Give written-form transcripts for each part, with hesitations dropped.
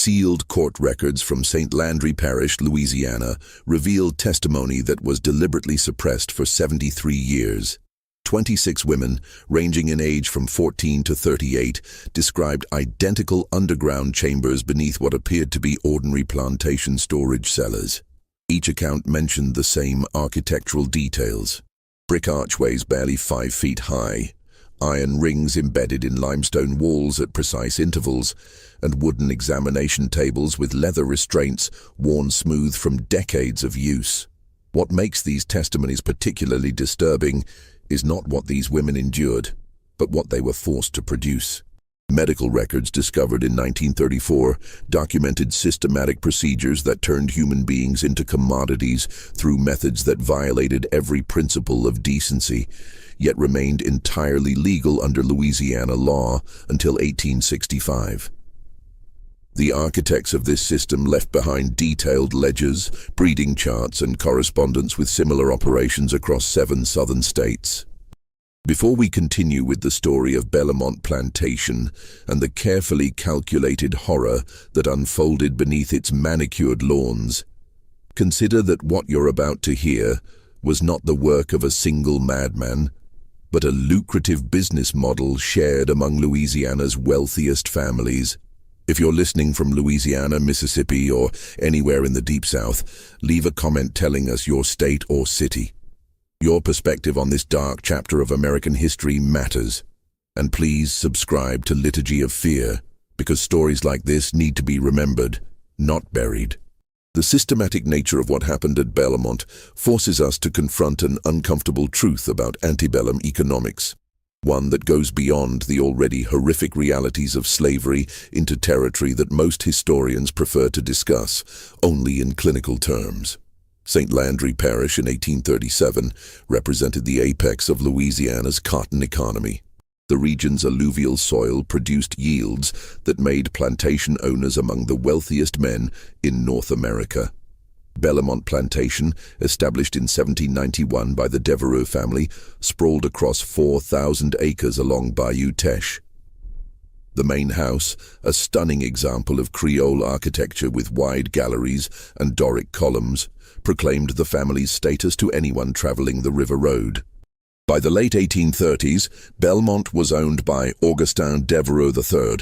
Sealed court records from St. Landry Parish, Louisiana, revealed testimony that was deliberately suppressed for 73 years. 26 women, ranging in age from 14 to 38, described identical underground chambers beneath what appeared to be ordinary plantation storage cellars. Each account mentioned the same architectural details. Brick archways barely 5 feet high, iron rings embedded in limestone walls at precise intervals, and wooden examination tables with leather restraints worn smooth from decades of use. What makes these testimonies particularly disturbing is not what these women endured, but what they were forced to produce. Medical records discovered in 1934 documented systematic procedures that turned human beings into commodities through methods that violated every principle of decency, yet remained entirely legal under Louisiana law until 1865. The architects of this system left behind detailed ledgers, breeding charts, and correspondence with similar operations across 7 southern states. Before we continue with the story of Belmont Plantation and the carefully calculated horror that unfolded beneath its manicured lawns, consider that what you're about to hear was not the work of a single madman, but a lucrative business model shared among Louisiana's wealthiest families. If you're listening from Louisiana, Mississippi, or anywhere in the Deep South, leave a comment telling us your state or city. Your perspective on this dark chapter of American history matters. And please subscribe to Liturgy of Fear, because stories like this need to be remembered, not buried. The systematic nature of what happened at Belmont forces us to confront an uncomfortable truth about antebellum economics, one that goes beyond the already horrific realities of slavery into territory that most historians prefer to discuss only in clinical terms. St. Landry Parish in 1837 represented the apex of Louisiana's cotton economy. The region's alluvial soil produced yields that made plantation owners among the wealthiest men in North America. Belmont Plantation, established in 1791 by the Devereux family, sprawled across 4,000 acres along Bayou Teche. The main house, a stunning example of Creole architecture with wide galleries and Doric columns, proclaimed the family's status to anyone traveling the River Road. By the late 1830s, Belmont was owned by Augustin Devereux III,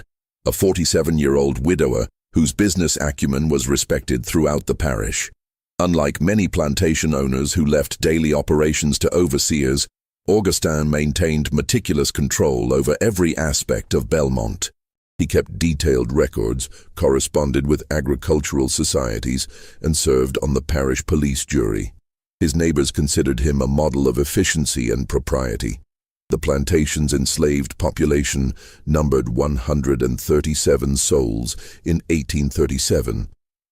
a 47-year-old widower whose business acumen was respected throughout the parish. Unlike many plantation owners who left daily operations to overseers, Augustin maintained meticulous control over every aspect of Belmont. He kept detailed records, corresponded with agricultural societies, and served on the parish police jury. His neighbors considered him a model of efficiency and propriety. The plantation's enslaved population numbered 137 souls in 1837.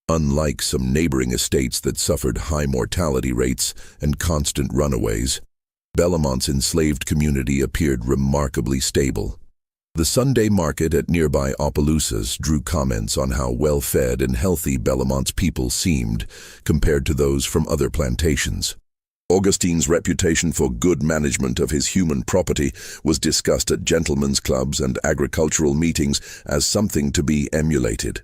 Unlike some neighboring estates that suffered high mortality rates and constant runaways, Belmont's enslaved community appeared remarkably stable. The Sunday market at nearby Opelousas drew comments on how well-fed and healthy Belmont's people seemed compared to those from other plantations. Augustine's reputation for good management of his human property was discussed at gentlemen's clubs and agricultural meetings as something to be emulated.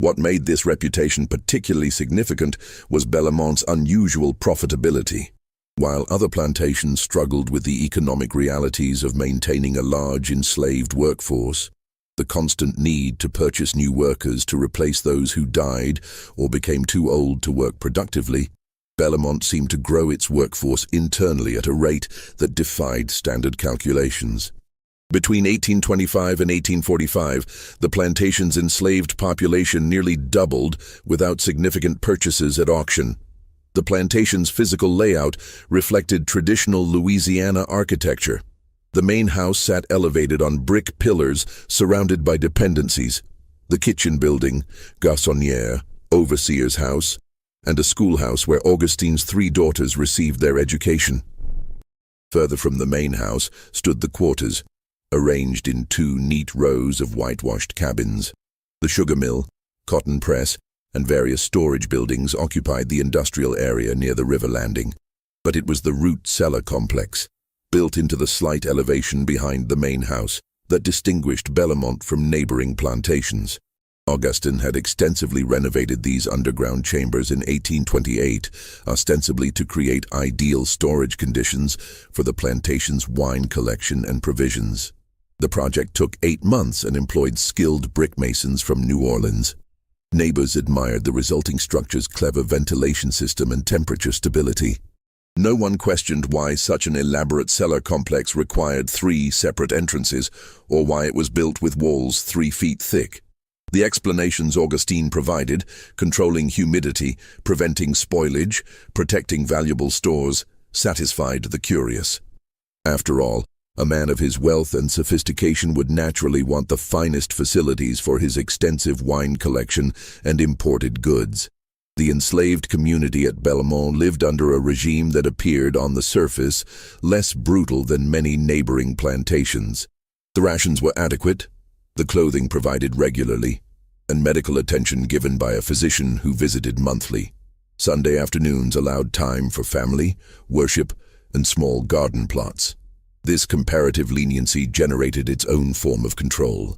What made this reputation particularly significant was Belmont's unusual profitability. While other plantations struggled with the economic realities of maintaining a large enslaved workforce, the constant need to purchase new workers to replace those who died or became too old to work productively, Belmont seemed to grow its workforce internally at a rate that defied standard calculations. Between 1825 and 1845, the plantation's enslaved population nearly doubled without significant purchases at auction. The plantation's physical layout reflected traditional Louisiana architecture. The main house sat elevated on brick pillars surrounded by dependencies: the kitchen building, garçonnière, overseer's house, and a schoolhouse where Augustine's 3 daughters received their education. Further from the main house stood the quarters, arranged in 2 neat rows of whitewashed cabins. The sugar mill, cotton press, and various storage buildings occupied the industrial area near the river landing. But it was the root cellar complex, built into the slight elevation behind the main house, that distinguished Belmont from neighboring plantations. Augustin had extensively renovated these underground chambers in 1828, ostensibly to create ideal storage conditions for the plantation's wine collection and provisions. The project took 8 months and employed skilled brickmasons from New Orleans. Neighbors admired the resulting structure's clever ventilation system and temperature stability. No one questioned why such an elaborate cellar complex required 3 separate entrances, or why it was built with walls 3 feet thick. The explanations Augustine provided, controlling humidity, preventing spoilage, protecting valuable stores, satisfied the curious. After all, a man of his wealth and sophistication would naturally want the finest facilities for his extensive wine collection and imported goods. The enslaved community at Belmont lived under a regime that appeared, on the surface, less brutal than many neighboring plantations. The rations were adequate, the clothing provided regularly, and medical attention given by a physician who visited monthly. Sunday afternoons allowed time for family, worship, and small garden plots. This comparative leniency generated its own form of control.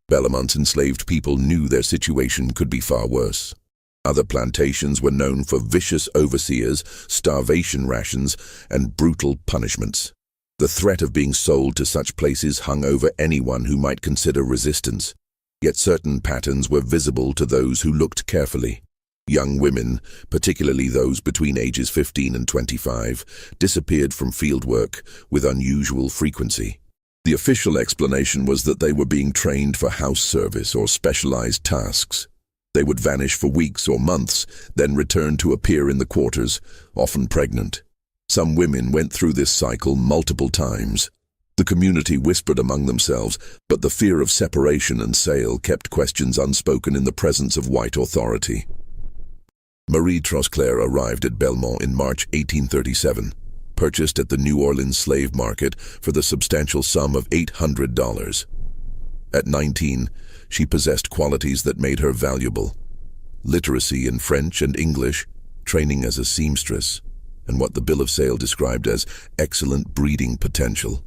Belmont's enslaved people knew their situation could be far worse. Other plantations were known for vicious overseers, starvation rations, and brutal punishments. The threat of being sold to such places hung over anyone who might consider resistance. Yet certain patterns were visible to those who looked carefully. Young women, particularly those between ages 15 and 25, disappeared from fieldwork with unusual frequency. The official explanation was that they were being trained for house service or specialized tasks. They would vanish for weeks or months, then return to appear in the quarters, often pregnant. Some women went through this cycle multiple times. The community whispered among themselves, but the fear of separation and sale kept questions unspoken in the presence of white authority. Marie Trosclair arrived at Belmont in March 1837, purchased at the New Orleans slave market for the substantial sum of $800. At 19, she possessed qualities that made her valuable: literacy in French and English, training as a seamstress, and what the bill of sale described as excellent breeding potential.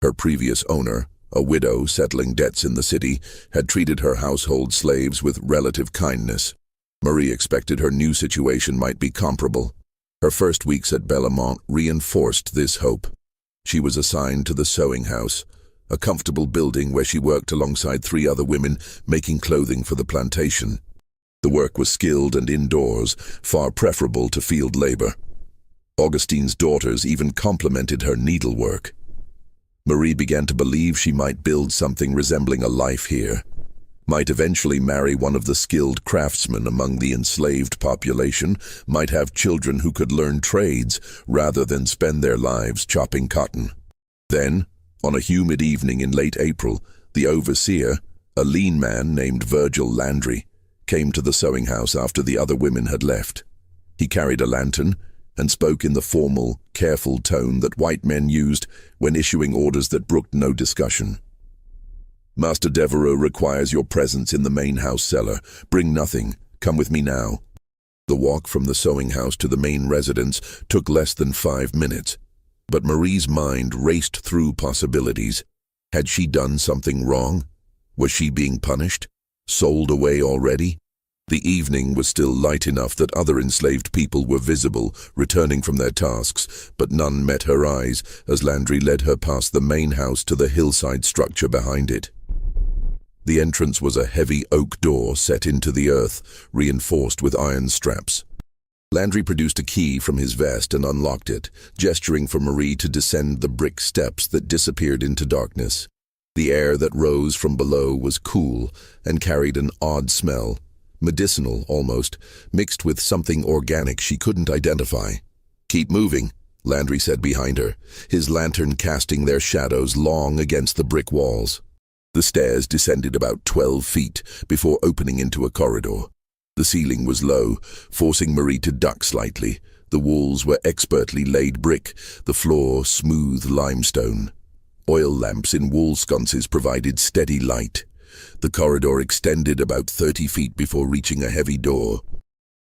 Her previous owner, a widow settling debts in the city, had treated her household slaves with relative kindness. Marie expected her new situation might be comparable. Her first weeks at Belmont reinforced this hope. She was assigned to the sewing house, a comfortable building where she worked alongside 3 other women making clothing for the plantation. The work was skilled and indoors, far preferable to field labor. Augustine's daughters even complimented her needlework. Marie began to believe she might build something resembling a life here, might eventually marry one of the skilled craftsmen among the enslaved population, might have children who could learn trades rather than spend their lives chopping cotton. Then, on a humid evening in late April, the overseer, a lean man named Virgil Landry, came to the sewing house after the other women had left. He carried a lantern and spoke in the formal, careful tone that white men used when issuing orders that brooked no discussion. "Master Devereux requires your presence in the main house cellar. Bring nothing. Come with me now." The walk from the sewing house to the main residence took less than 5 minutes. But Marie's mind raced through possibilities. Had she done something wrong? Was she being punished? Sold away already? The evening was still light enough that other enslaved people were visible, returning from their tasks, but none met her eyes as Landry led her past the main house to the hillside structure behind it. The entrance was a heavy oak door set into the earth, reinforced with iron straps. Landry produced a key from his vest and unlocked it, gesturing for Marie to descend the brick steps that disappeared into darkness. The air that rose from below was cool and carried an odd smell, medicinal almost, mixed with something organic she couldn't identify. "Keep moving," Landry said behind her, his lantern casting their shadows long against the brick walls. The stairs descended about 12 feet before opening into a corridor. The ceiling was low, forcing Marie to duck slightly. The walls were expertly laid brick, the floor smooth limestone. Oil lamps in wall sconces provided steady light. The corridor extended about 30 feet before reaching a heavy door.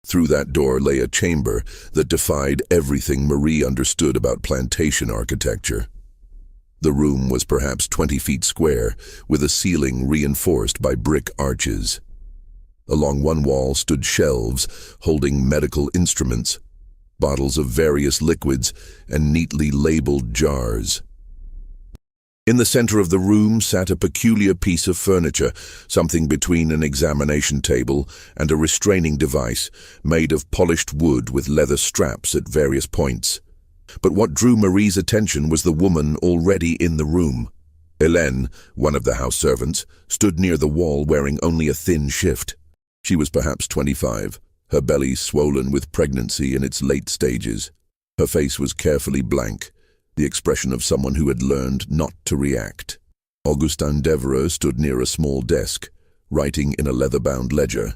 Through that door lay a chamber that defied everything Marie understood about plantation architecture. The room was perhaps 20 feet square, with a ceiling reinforced by brick arches. Along one wall stood shelves holding medical instruments, bottles of various liquids, and neatly labeled jars. In the center of the room sat a peculiar piece of furniture, something between an examination table and a restraining device made of polished wood with leather straps at various points. But what drew Marie's attention was the woman already in the room. Hélène, one of the house servants, stood near the wall wearing only a thin shift. She was perhaps 25, her belly swollen with pregnancy in its late stages. Her face was carefully blank, the expression of someone who had learned not to react. Augustin Devereux stood near a small desk, writing in a leather-bound ledger.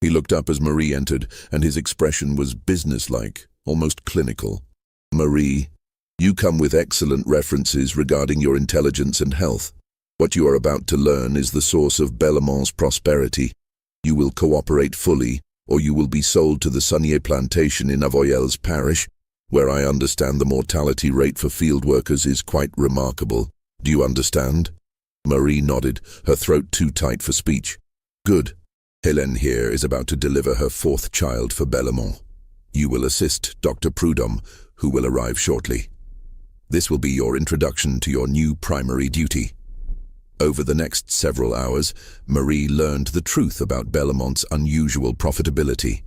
He looked up as Marie entered, and his expression was businesslike, almost clinical. "Marie, you come with excellent references regarding your intelligence and health. What you are about to learn is the source of Bellamont's prosperity. You will cooperate fully, or you will be sold to the Sunier plantation in Avoyelles parish, where I understand the mortality rate for field workers is quite remarkable. Do you understand?" Marie nodded, her throat too tight for speech. "Good. Hélène here is about to deliver her 4th child for Bellamont. You will assist Dr. Prudhomme, who will arrive shortly. This will be your introduction to your new primary duty." Over the next several hours, Marie learned the truth about Bellamont's unusual profitability.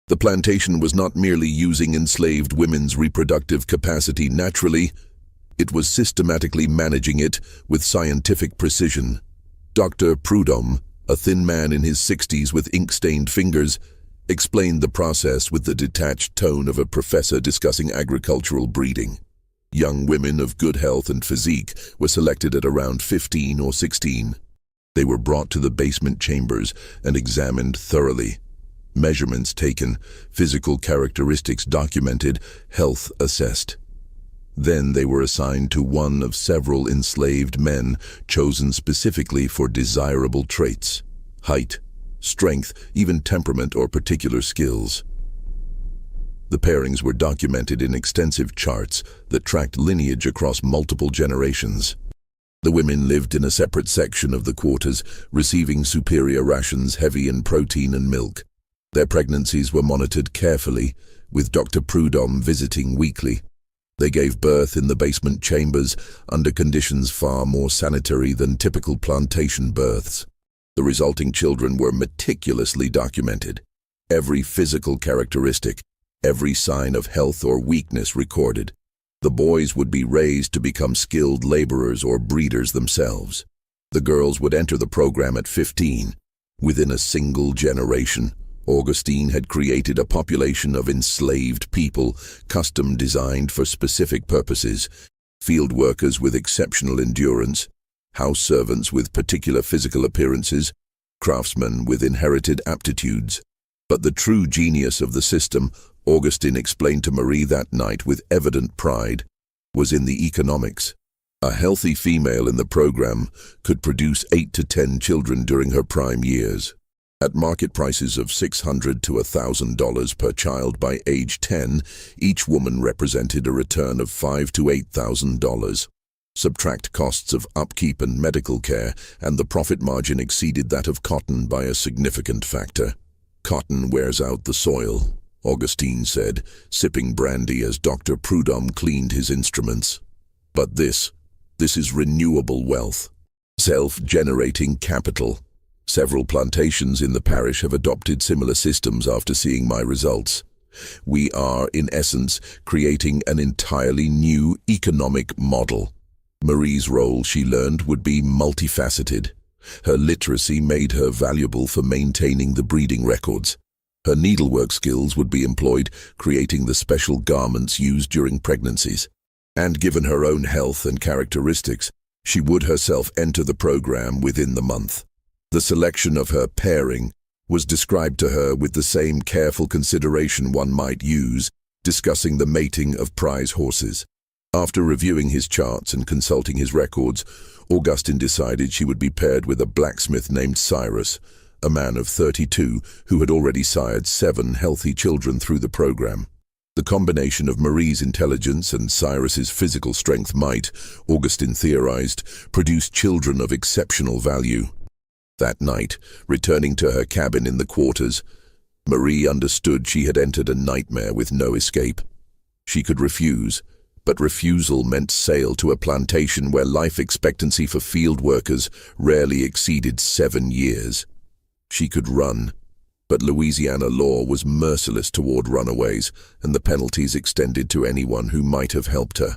The plantation was not merely using enslaved women's reproductive capacity naturally, it was systematically managing it with scientific precision. Dr. Prudhomme, a thin man in his 60s with ink-stained fingers, explained the process with the detached tone of a professor discussing agricultural breeding. Young women of good health and physique were selected at around 15 or 16. They were brought to the basement chambers and examined thoroughly. Measurements taken, physical characteristics documented, health assessed. Then they were assigned to one of several enslaved men chosen specifically for desirable traits: height, strength, even temperament or particular skills. The pairings were documented in extensive charts that tracked lineage across multiple generations. The women lived in a separate section of the quarters, receiving superior rations heavy in protein and milk. Their pregnancies were monitored carefully, with Dr. Prudhomme visiting weekly. They gave birth in the basement chambers under conditions far more sanitary than typical plantation births. The resulting children were meticulously documented. Every physical characteristic, every sign of health or weakness recorded. The boys would be raised to become skilled laborers or breeders themselves. The girls would enter the program at 15. Within a single generation, Augustine had created a population of enslaved people, custom designed for specific purposes: field workers with exceptional endurance, house servants with particular physical appearances, craftsmen with inherited aptitudes. But the true genius of the system, Augustine explained to Marie that night with evident pride, was in the economics. A healthy female in the program could produce 8 to 10 children during her prime years. At market prices of $600 to $1,000 per child by age 10, each woman represented a return of $5,000 to $8,000. Subtract costs of upkeep and medical care, and the profit margin exceeded that of cotton by a significant factor. "Cotton wears out the soil," Augustine said, sipping brandy as Dr. Prudhomme cleaned his instruments. "But this is renewable wealth, self-generating capital. Several plantations in the parish have adopted similar systems after seeing my results. We are, in essence, creating an entirely new economic model." Marie's role, she learned, would be multifaceted. Her literacy made her valuable for maintaining the breeding records. Her needlework skills would be employed, creating the special garments used during pregnancies. And given her own health and characteristics, she would herself enter the program within the month. The selection of her pairing was described to her with the same careful consideration one might use discussing the mating of prize horses. After reviewing his charts and consulting his records, Augustine decided she would be paired with a blacksmith named Cyrus, a man of 32 who had already sired 7 healthy children through the program. The combination of Marie's intelligence and Cyrus's physical strength might, Augustine theorized, produce children of exceptional value. That night, returning to her cabin in the quarters, Marie understood she had entered a nightmare with no escape. She could refuse, but refusal meant sail to a plantation where life expectancy for field workers rarely exceeded 7 years. She could run, but Louisiana law was merciless toward runaways, and the penalties extended to anyone who might have helped her.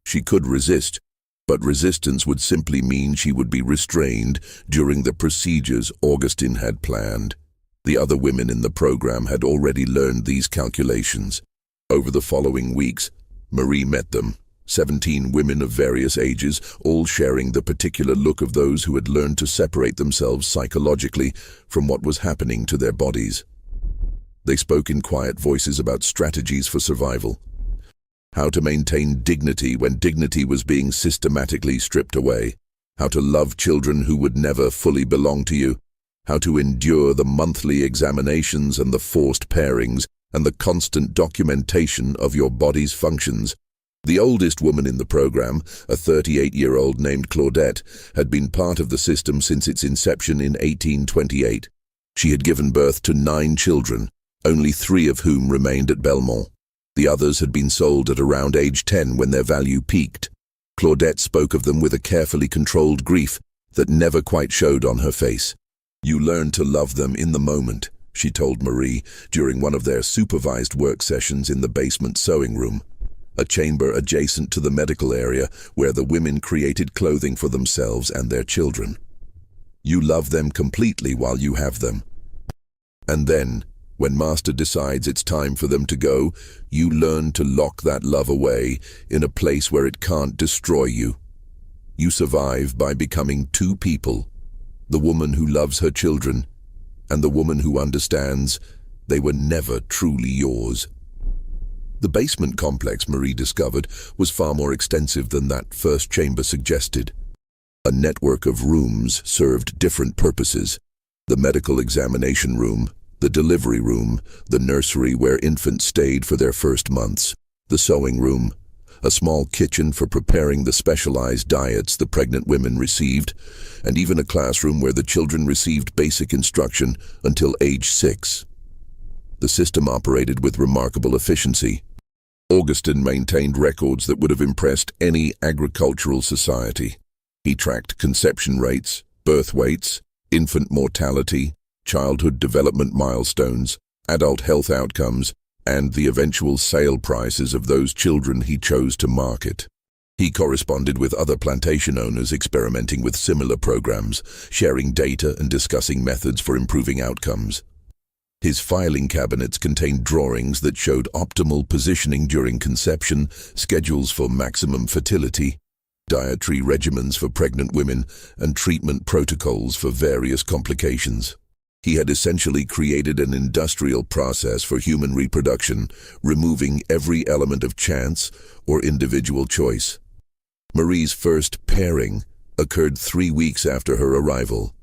She could resist, but resistance would simply mean she would be restrained during the procedures Augustine had planned. The other women in the program had already learned these calculations. Over the following weeks, Marie met them, 17 women of various ages, all sharing the particular look of those who had learned to separate themselves psychologically from what was happening to their bodies. They spoke in quiet voices about strategies for survival, how to maintain dignity when dignity was being systematically stripped away, how to love children who would never fully belong to you, how to endure the monthly examinations and the forced pairings and the constant documentation of your body's functions. The oldest woman in the program, a 38-year-old named Claudette, had been part of the system since its inception in 1828. She had given birth to 9 children, only 3 of whom remained at Belmont. The others had been sold at around age 10 when their value peaked. Claudette spoke of them with a carefully controlled grief that never quite showed on her face. "You learn to love them in the moment," she told Marie during one of their supervised work sessions in the basement sewing room, a chamber adjacent to the medical area where the women created clothing for themselves and their children. "You love them completely while you have them. And then, when Master decides it's time for them to go, you learn to lock that love away in a place where it can't destroy you. You survive by becoming 2 people, the woman who loves her children and the woman who understands they were never truly yours." The basement complex, Marie discovered, was far more extensive than that first chamber suggested. A network of rooms served different purposes: the medical examination room, the delivery room, the nursery where infants stayed for their first months, the sewing room, a small kitchen for preparing the specialized diets the pregnant women received, and even a classroom where the children received basic instruction until age 6. The system operated with remarkable efficiency. Augustine maintained records that would have impressed any agricultural society. He tracked conception rates, birth weights, infant mortality, childhood development milestones, adult health outcomes, and the eventual sale prices of those children he chose to market. He corresponded with other plantation owners experimenting with similar programs, sharing data and discussing methods for improving outcomes. His filing cabinets contained drawings that showed optimal positioning during conception, schedules for maximum fertility, dietary regimens for pregnant women, and treatment protocols for various complications. He had essentially created an industrial process for human reproduction, removing every element of chance or individual choice. Marie's first pairing occurred 3 weeks after her arrival.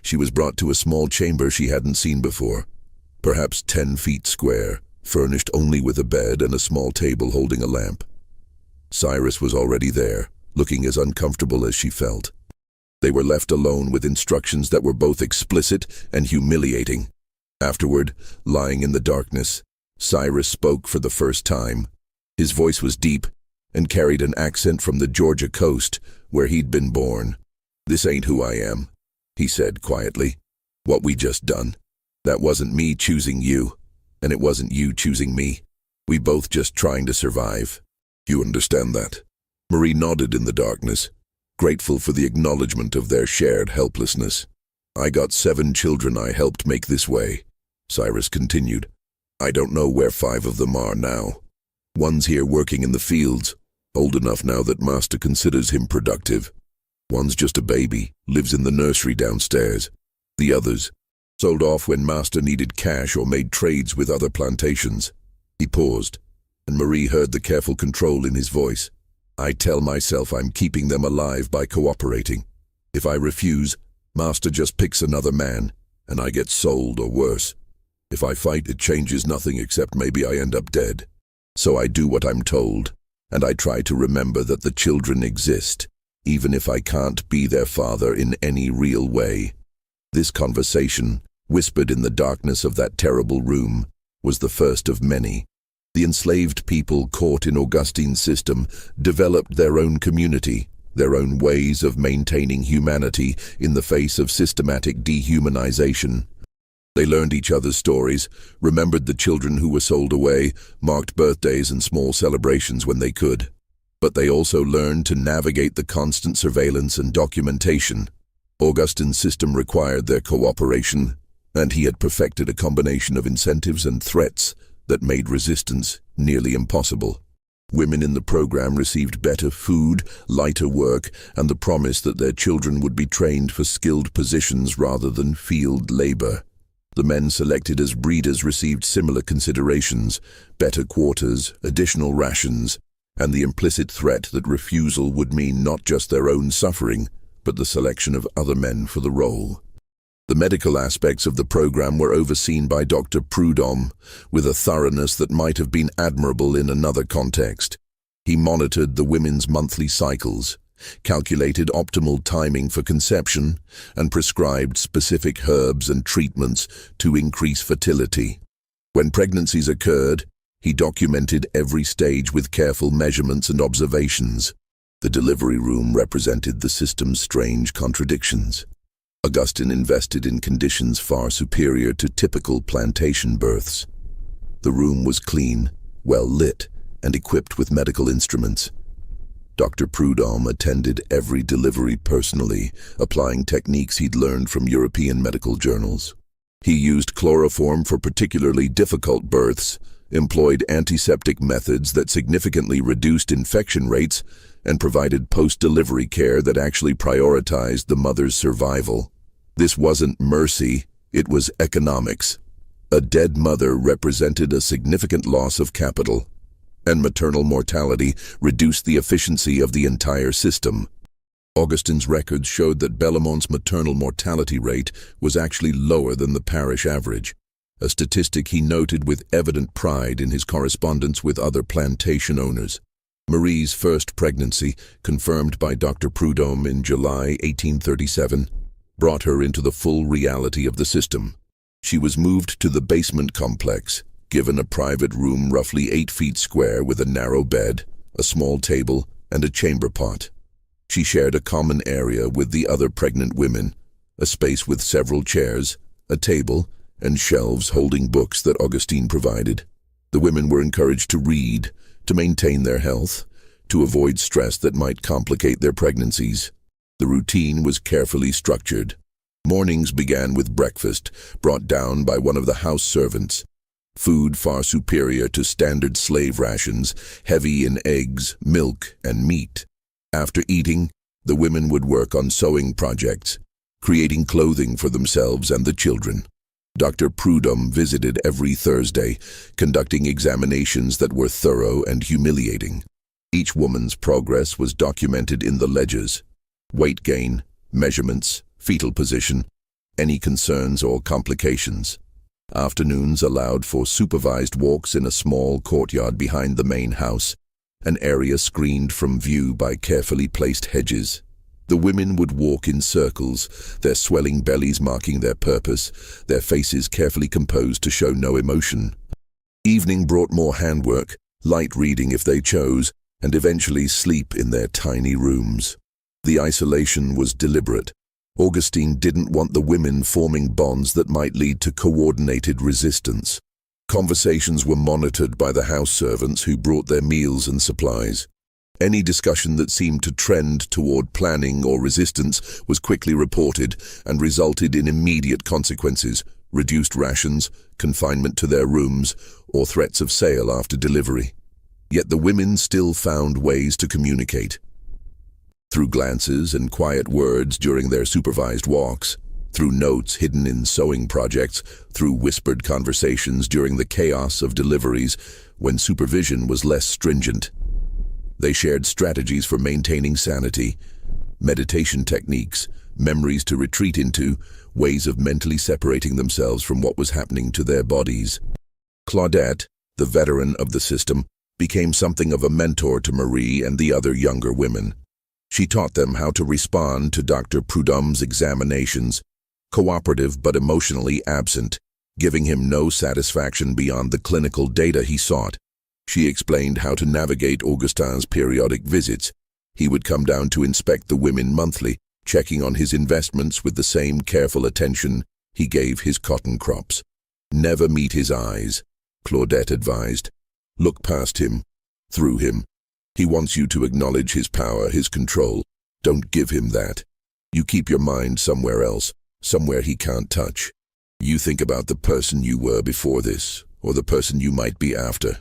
She was brought to a small chamber she hadn't seen before, perhaps 10 feet square, furnished only with a bed and a small table holding a lamp. Cyrus was already there, looking as uncomfortable as she felt. They were left alone with instructions that were both explicit and humiliating. Afterward, lying in the darkness, Cyrus spoke for the first time. His voice was deep and carried an accent from the Georgia coast, where he'd been born. "This ain't who I am," he said quietly. "What we just done, that wasn't me choosing you, and it wasn't you choosing me. We both just trying to survive. You understand that?" Marie nodded in the darkness, grateful for the acknowledgement of their shared helplessness. "I got 7 children I helped make this way," Cyrus continued. "I don't know where 5 of them are now. One's here working in the fields, old enough now that Master considers him productive. One's just a baby, lives in the nursery downstairs. The others, sold off when Master needed cash or made trades with other plantations." He paused, and Marie heard the careful control in his voice. "I tell myself I'm keeping them alive by cooperating. If I refuse, Master just picks another man, and I get sold or worse. If I fight, it changes nothing except maybe I end up dead. So I do what I'm told, and I try to remember that the children exist, even if I can't be their father in any real way. This conversation, whispered in the darkness of that terrible room, was the first of many. The enslaved people caught in Augustine's system developed their own community, their own ways of maintaining humanity in the face of systematic dehumanization. They learned each other's stories, remembered the children who were sold away, marked birthdays and small celebrations when they could. But they also learned to navigate the constant surveillance and documentation. Augustine's system required their cooperation, and he had perfected a combination of incentives and threats that made resistance nearly impossible. Women in the program received better food, lighter work, and the promise that their children would be trained for skilled positions rather than field labor. The men selected as breeders received similar considerations, better quarters, additional rations, and the implicit threat that refusal would mean not just their own suffering, but the selection of other men for the role. The medical aspects of the program were overseen by Dr. Prudhomme, with a thoroughness that might have been admirable in another context. He monitored the women's monthly cycles, calculated optimal timing for conception, and prescribed specific herbs and treatments to increase fertility. When pregnancies occurred, he documented every stage with careful measurements and observations. The delivery room represented the system's strange contradictions. Augustine invested in conditions far superior to typical plantation births. The room was clean, well lit, and equipped with medical instruments. Dr. Prudhomme attended every delivery personally, applying techniques he'd learned from European medical journals. He used chloroform for particularly difficult births, employed antiseptic methods that significantly reduced infection rates, and provided post-delivery care that actually prioritized the mother's survival. This wasn't mercy, it was economics. A dead mother represented a significant loss of capital, and maternal mortality reduced the efficiency of the entire system. Augustine's records showed that Bellemont's maternal mortality rate was actually lower than the parish average, a statistic he noted with evident pride in his correspondence with other plantation owners. Marie's first pregnancy, confirmed by Dr. Prudhomme in July 1837, brought her into the full reality of the system. She was moved to the basement complex, given a private room roughly 8 feet square with a narrow bed, a small table, and a chamber pot. She shared a common area with the other pregnant women, a space with several chairs, a table, and shelves holding books that Augustine provided. The women were encouraged to read, to maintain their health, to avoid stress that might complicate their pregnancies. The routine was carefully structured. Mornings began with breakfast, brought down by one of the house servants. Food far superior to standard slave rations, heavy in eggs, milk, and meat. After eating, the women would work on sewing projects, creating clothing for themselves and the children. Dr. Prudhomme visited every Thursday, conducting examinations that were thorough and humiliating. Each woman's progress was documented in the ledgers. Weight gain, measurements, fetal position, any concerns or complications. Afternoons allowed for supervised walks in a small courtyard behind the main house, an area screened from view by carefully placed hedges. The women would walk in circles, their swelling bellies marking their purpose, their faces carefully composed to show no emotion. Evening brought more handwork, light reading if they chose, and eventually sleep in their tiny rooms. The isolation was deliberate. Augustine didn't want the women forming bonds that might lead to coordinated resistance. Conversations were monitored by the house servants who brought their meals and supplies. Any discussion that seemed to trend toward planning or resistance was quickly reported and resulted in immediate consequences: reduced rations, confinement to their rooms, or threats of sale after delivery. Yet the women still found ways to communicate. Through glances and quiet words during their supervised walks, through notes hidden in sewing projects, through whispered conversations during the chaos of deliveries when supervision was less stringent. They shared strategies for maintaining sanity, meditation techniques, memories to retreat into, ways of mentally separating themselves from what was happening to their bodies. Claudette, the veteran of the system, became something of a mentor to Marie and the other younger women. She taught them how to respond to Dr. Prudhomme's examinations, cooperative but emotionally absent, giving him no satisfaction beyond the clinical data he sought. She explained how to navigate Augustin's periodic visits. He would come down to inspect the women monthly, checking on his investments with the same careful attention he gave his cotton crops. Never meet his eyes, Claudette advised. Look past him, through him. He wants you to acknowledge his power, his control. Don't give him that. You keep your mind somewhere else, somewhere he can't touch. You think about the person you were before this, or the person you might be after.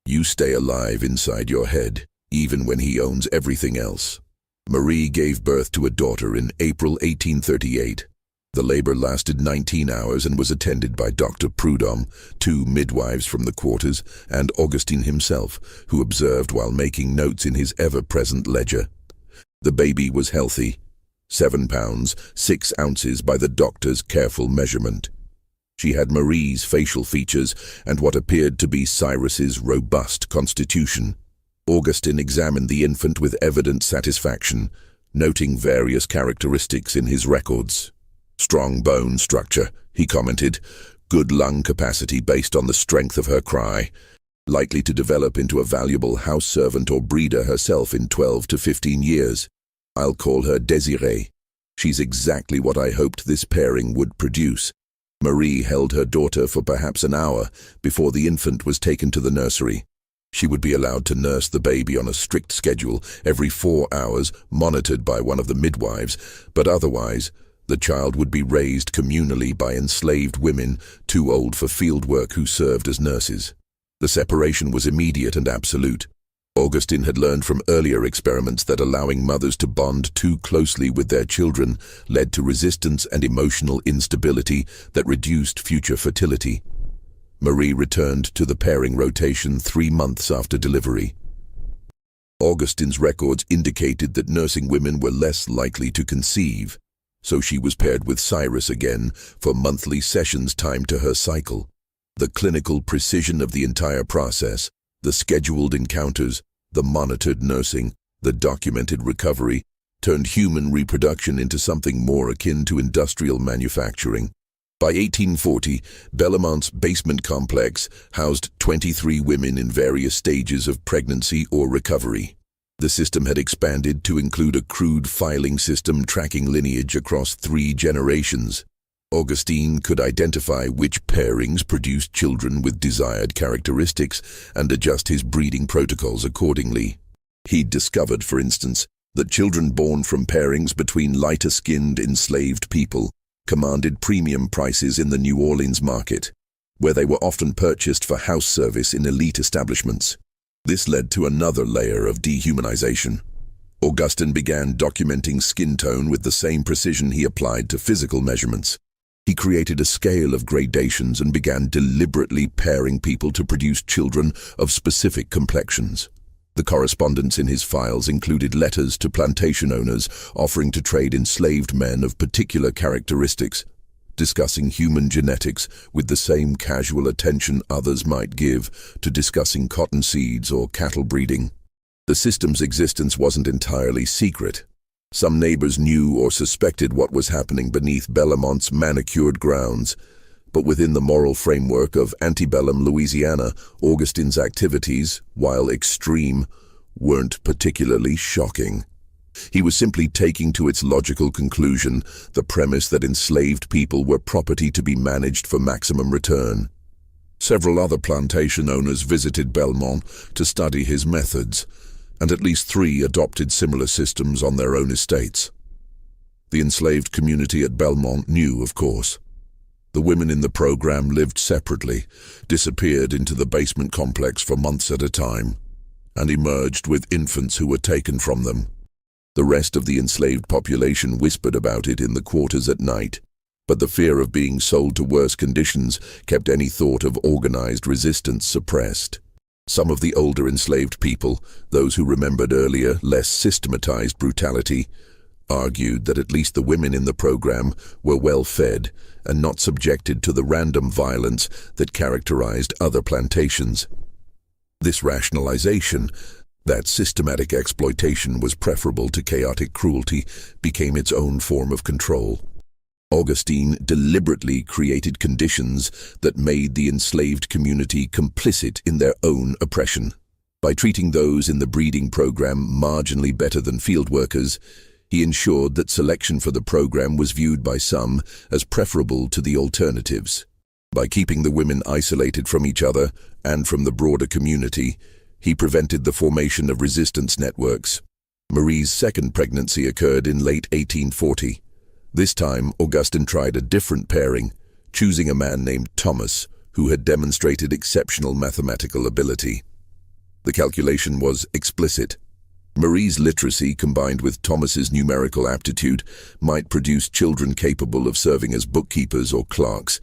You stay alive inside your head, even when he owns everything else. Marie gave birth to a daughter in April 1838. The labor lasted 19 hours and was attended by Dr. Prudhomme, 2 midwives from the quarters, and Augustin himself, who observed while making notes in his ever-present ledger. The baby was healthy, 7 pounds, 6 ounces by the doctor's careful measurement. She had Marie's facial features and what appeared to be Cyrus's robust constitution. Augustin examined the infant with evident satisfaction, noting various characteristics in his records. Strong bone structure, he commented, good lung capacity based on the strength of her cry, likely to develop into a valuable house servant or breeder herself in 12 to 15 years. I'll call her Désirée. She's exactly what I hoped this pairing would produce. Marie held her daughter for perhaps an hour before the infant was taken to the nursery. She would be allowed to nurse the baby on a strict schedule every 4 hours, monitored by one of the midwives, but otherwise, the child would be raised communally by enslaved women too old for field work who served as nurses. The separation was immediate and absolute. Augustin had learned from earlier experiments that allowing mothers to bond too closely with their children led to resistance and emotional instability that reduced future fertility. Marie returned to the pairing rotation 3 months after delivery. Augustin's records indicated that nursing women were less likely to conceive, so she was paired with Cyrus again for monthly sessions timed to her cycle. The clinical precision of the entire process, the scheduled encounters, the monitored nursing, the documented recovery, turned human reproduction into something more akin to industrial manufacturing. By 1840, Bellemont's basement complex housed 23 women in various stages of pregnancy or recovery. The system had expanded to include a crude filing system tracking lineage across 3 generations. Augustin could identify which pairings produced children with desired characteristics and adjust his breeding protocols accordingly. He'd discovered, for instance, that children born from pairings between lighter-skinned enslaved people commanded premium prices in the New Orleans market, where they were often purchased for house service in elite establishments. This led to another layer of dehumanization. Augustin began documenting skin tone with the same precision he applied to physical measurements. He created a scale of gradations and began deliberately pairing people to produce children of specific complexions. The correspondence in his files included letters to plantation owners offering to trade enslaved men of particular characteristics, discussing human genetics with the same casual attention others might give to discussing cotton seeds or cattle breeding. The system's existence wasn't entirely secret. Some neighbors knew or suspected what was happening beneath Bellemont's manicured grounds, but within the moral framework of antebellum Louisiana, Augustin's activities, while extreme, weren't particularly shocking. He was simply taking to its logical conclusion the premise that enslaved people were property to be managed for maximum return. Several other plantation owners visited Belmont to study his methods, and at least 3 adopted similar systems on their own estates. The enslaved community at Belmont knew, of course. The women in the program lived separately, disappeared into the basement complex for months at a time, and emerged with infants who were taken from them. The rest of the enslaved population whispered about it in the quarters at night, but the fear of being sold to worse conditions kept any thought of organized resistance suppressed. Some of the older enslaved people, those who remembered earlier, less systematized brutality, argued that at least the women in the program were well fed and not subjected to the random violence that characterized other plantations. This rationalization, that systematic exploitation was preferable to chaotic cruelty, became its own form of control. Augustine deliberately created conditions that made the enslaved community complicit in their own oppression. By treating those in the breeding program marginally better than field workers, he ensured that selection for the program was viewed by some as preferable to the alternatives. By keeping the women isolated from each other and from the broader community, he prevented the formation of resistance networks. Marie's second pregnancy occurred in late 1840. This time, Augustine tried a different pairing, choosing a man named Thomas, who had demonstrated exceptional mathematical ability. The calculation was explicit. Marie's literacy combined with Thomas's numerical aptitude might produce children capable of serving as bookkeepers or clerks,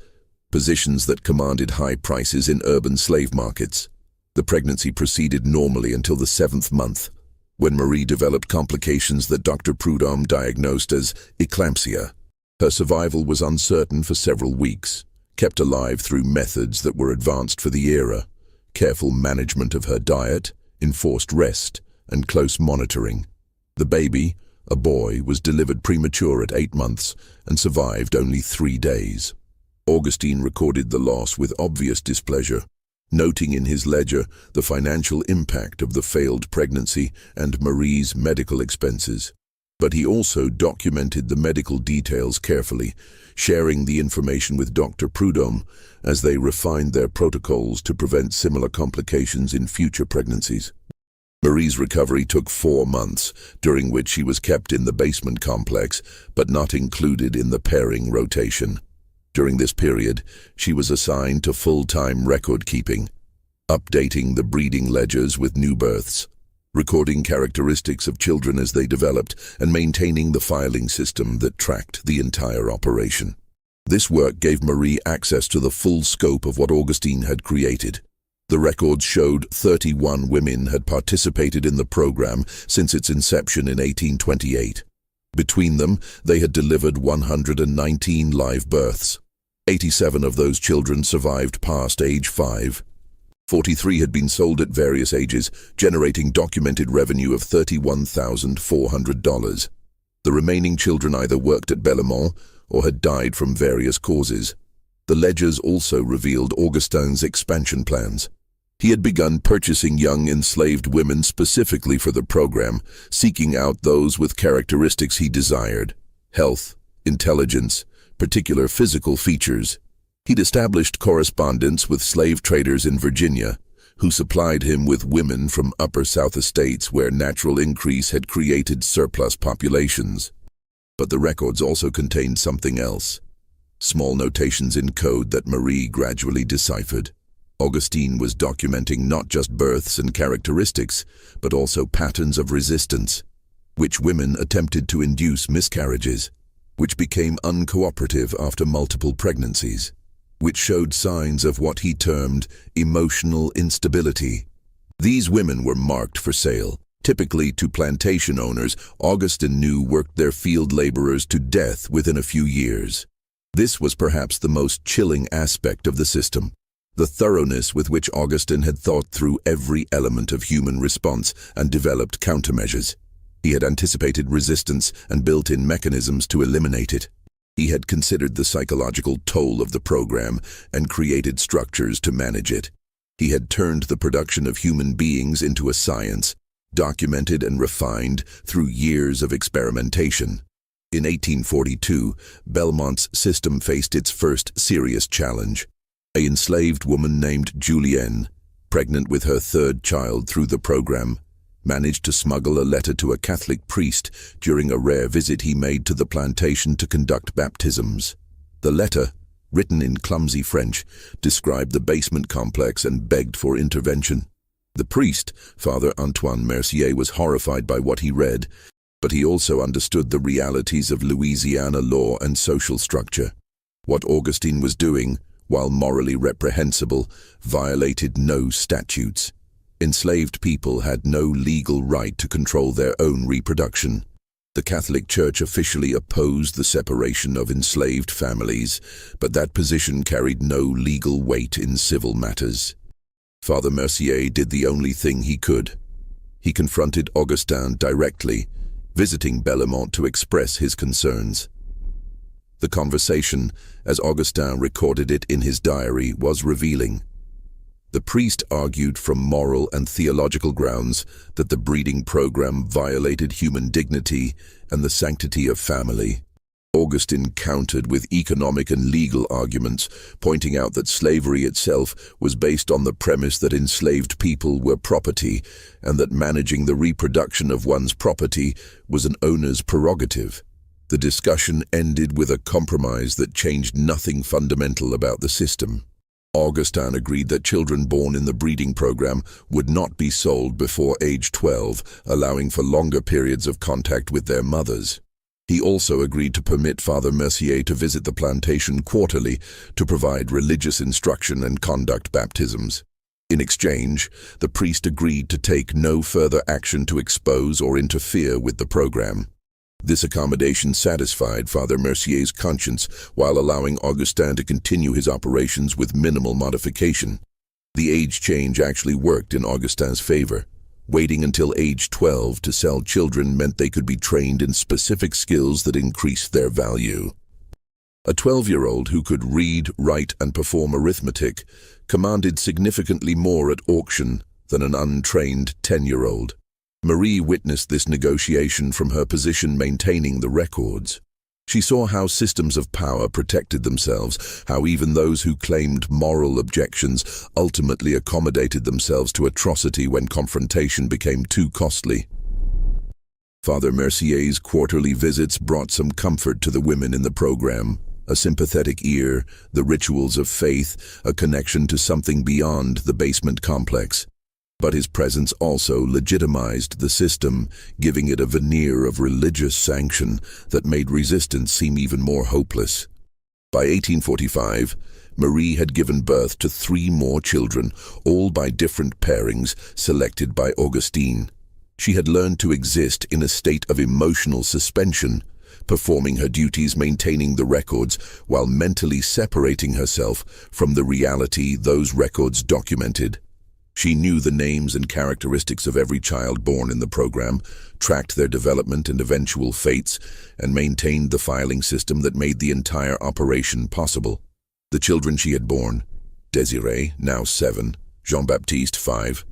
positions that commanded high prices in urban slave markets. The pregnancy proceeded normally until the 7th month, when Marie developed complications that Dr. Prudhomme diagnosed as eclampsia. Her survival was uncertain for several weeks, kept alive through methods that were advanced for the era: careful management of her diet, enforced rest, and close monitoring. The baby, a boy, was delivered premature at 8 months and survived only 3 days. Augustine recorded the loss with obvious displeasure, noting in his ledger the financial impact of the failed pregnancy and Marie's medical expenses. But he also documented the medical details carefully, sharing the information with Dr. Prudhomme as they refined their protocols to prevent similar complications in future pregnancies. Marie's recovery took 4 months, during which she was kept in the basement complex, but not included in the pairing rotation. During this period, she was assigned to full-time record-keeping, updating the breeding ledgers with new births, recording characteristics of children as they developed, and maintaining the filing system that tracked the entire operation. This work gave Marie access to the full scope of what Augustine had created. The records showed 31 women had participated in the program since its inception in 1828. Between them, they had delivered 119 live births. 87 of those children survived past age 5. 43 had been sold at various ages, generating documented revenue of $31,400. The remaining children either worked at Bellemont or had died from various causes. The ledgers also revealed Augustine's expansion plans. He had begun purchasing young enslaved women specifically for the program, seeking out those with characteristics he desired: health, intelligence, particular physical features. He'd established correspondence with slave traders in Virginia, who supplied him with women from upper South estates where natural increase had created surplus populations. But the records also contained something else: small notations in code that Marie gradually deciphered. Augustine was documenting not just births and characteristics, but also patterns of resistance, which women attempted to induce miscarriages, which became uncooperative after multiple pregnancies, which showed signs of what he termed emotional instability. These women were marked for sale, typically to plantation owners Augustine knew worked their field laborers to death within a few years. This was perhaps the most chilling aspect of the system: the thoroughness with which Augustine had thought through every element of human response and developed countermeasures. He had anticipated resistance and built in mechanisms to eliminate it. He had considered the psychological toll of the program and created structures to manage it. He had turned the production of human beings into a science, documented and refined through years of experimentation. In 1842, Bellemont's system faced its first serious challenge. An enslaved woman named Julienne, pregnant with her 3rd child through the program, managed to smuggle a letter to a Catholic priest during a rare visit he made to the plantation to conduct baptisms. The letter, written in clumsy French, described the basement complex and begged for intervention. The priest, Father Antoine Mercier, was horrified by what he read, but he also understood the realities of Louisiana law and social structure. What Augustine was doing, while morally reprehensible, violated no statutes. Enslaved people had no legal right to control their own reproduction. The Catholic Church officially opposed the separation of enslaved families, but that position carried no legal weight in civil matters. Father Mercier did the only thing he could. He confronted Augustin directly, visiting Bellemont to express his concerns. The conversation, as Augustin recorded it in his diary, was revealing. The priest argued from moral and theological grounds that the breeding program violated human dignity and the sanctity of family. Augustin countered with economic and legal arguments, pointing out that slavery itself was based on the premise that enslaved people were property and that managing the reproduction of one's property was an owner's prerogative. The discussion ended with a compromise that changed nothing fundamental about the system. Augustin agreed that children born in the breeding program would not be sold before age 12, allowing for longer periods of contact with their mothers. He also agreed to permit Father Mercier to visit the plantation quarterly to provide religious instruction and conduct baptisms. In exchange, the priest agreed to take no further action to expose or interfere with the program. This accommodation satisfied Father Mercier's conscience while allowing Augustin to continue his operations with minimal modification. The age change actually worked in Augustin's favor. Waiting until age 12 to sell children meant they could be trained in specific skills that increased their value. A 12-year-old who could read, write, and perform arithmetic commanded significantly more at auction than an untrained 10-year-old. Marie witnessed this negotiation from her position maintaining the records. She saw how systems of power protected themselves, how even those who claimed moral objections ultimately accommodated themselves to atrocity when confrontation became too costly. Father Mercier's quarterly visits brought some comfort to the women in the program. A sympathetic ear, the rituals of faith, a connection to something beyond the basement complex. But his presence also legitimized the system, giving it a veneer of religious sanction that made resistance seem even more hopeless. By 1845, Marie had given birth to 3 more children, all by different pairings selected by Augustin. She had learned to exist in a state of emotional suspension, performing her duties, maintaining the records, while mentally separating herself from the reality those records documented. She knew the names and characteristics of every child born in the program, tracked their development and eventual fates, and maintained the filing system that made the entire operation possible. The children she had born, Désiré, now 7, Jean-Baptiste, 5,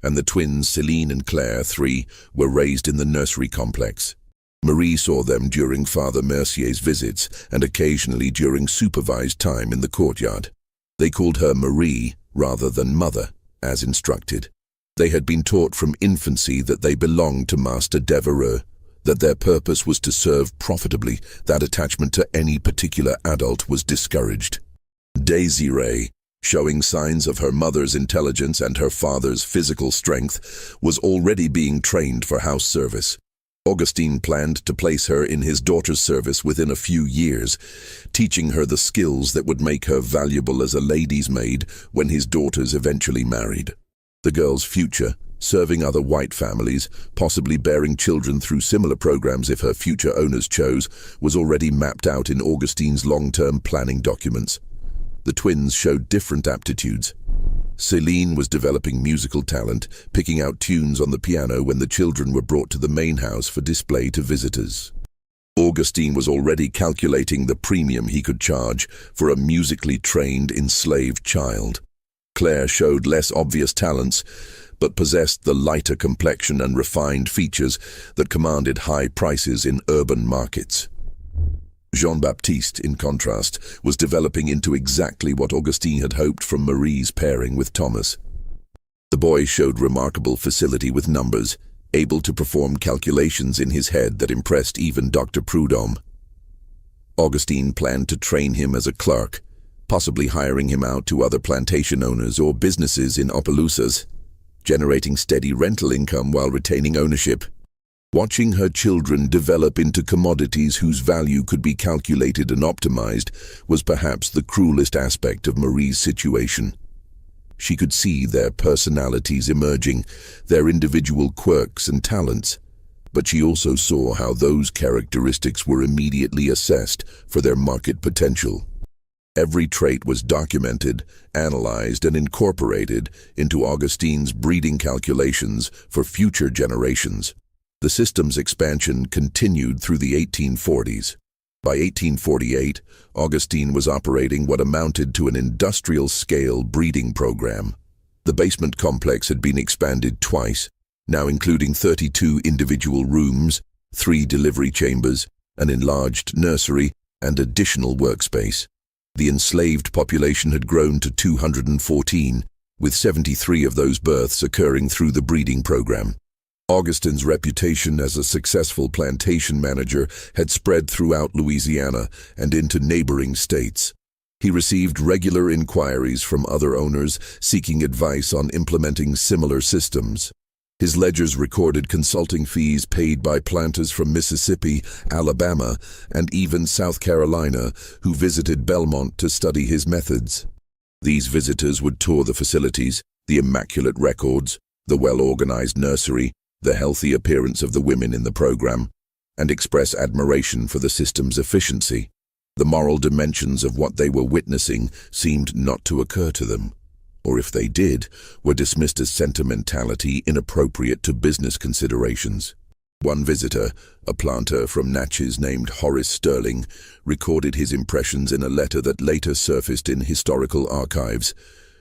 and the twins Céline and Claire, 3, were raised in the nursery complex. Marie saw them during Father Mercier's visits and occasionally during supervised time in the courtyard. They called her Marie rather than Mother, as instructed. They had been taught from infancy that they belonged to Master Devereux, that their purpose was to serve profitably, that attachment to any particular adult was discouraged. Désirée, showing signs of her mother's intelligence and her father's physical strength, was already being trained for house service. Augustin planned to place her in his daughter's service within a few years, teaching her the skills that would make her valuable as a lady's maid when his daughters eventually married. The girl's future, serving other white families, possibly bearing children through similar programs if her future owners chose, was already mapped out in Augustin's long-term planning documents. The twins showed different aptitudes. Céline was developing musical talent, picking out tunes on the piano when the children were brought to the main house for display to visitors. Augustin was already calculating the premium he could charge for a musically trained enslaved child. Claire showed less obvious talents, but possessed the lighter complexion and refined features that commanded high prices in urban markets. Jean-Baptiste, in contrast, was developing into exactly what Augustin had hoped from Marie's pairing with Thomas. The boy showed remarkable facility with numbers, able to perform calculations in his head that impressed even Dr. Prudhomme. Augustin planned to train him as a clerk, possibly hiring him out to other plantation owners or businesses in Opelousas, generating steady rental income while retaining ownership. Watching her children develop into commodities whose value could be calculated and optimized was perhaps the cruelest aspect of Marie's situation. She could see their personalities emerging, their individual quirks and talents, but she also saw how those characteristics were immediately assessed for their market potential. Every trait was documented, analyzed, and incorporated into Augustine's breeding calculations for future generations. The system's expansion continued through the 1840s. By 1848, Augustine was operating what amounted to an industrial-scale breeding program. The basement complex had been expanded twice, now including 32 individual rooms, 3 delivery chambers, an enlarged nursery, and additional workspace. The enslaved population had grown to 214, with 73 of those births occurring through the breeding program. Augustine's reputation as a successful plantation manager had spread throughout Louisiana and into neighboring states. He received regular inquiries from other owners seeking advice on implementing similar systems. His ledgers recorded consulting fees paid by planters from Mississippi, Alabama, and even South Carolina who visited Belmont to study his methods. These visitors would tour the facilities, the immaculate records, the well-organized nursery, the healthy appearance of the women in the program, and express admiration for the system's efficiency. The moral dimensions of what they were witnessing seemed not to occur to them, or if they did, were dismissed as sentimentality inappropriate to business considerations. One visitor, a planter from Natchez named Horace Sterling, recorded his impressions in a letter that later surfaced in historical archives.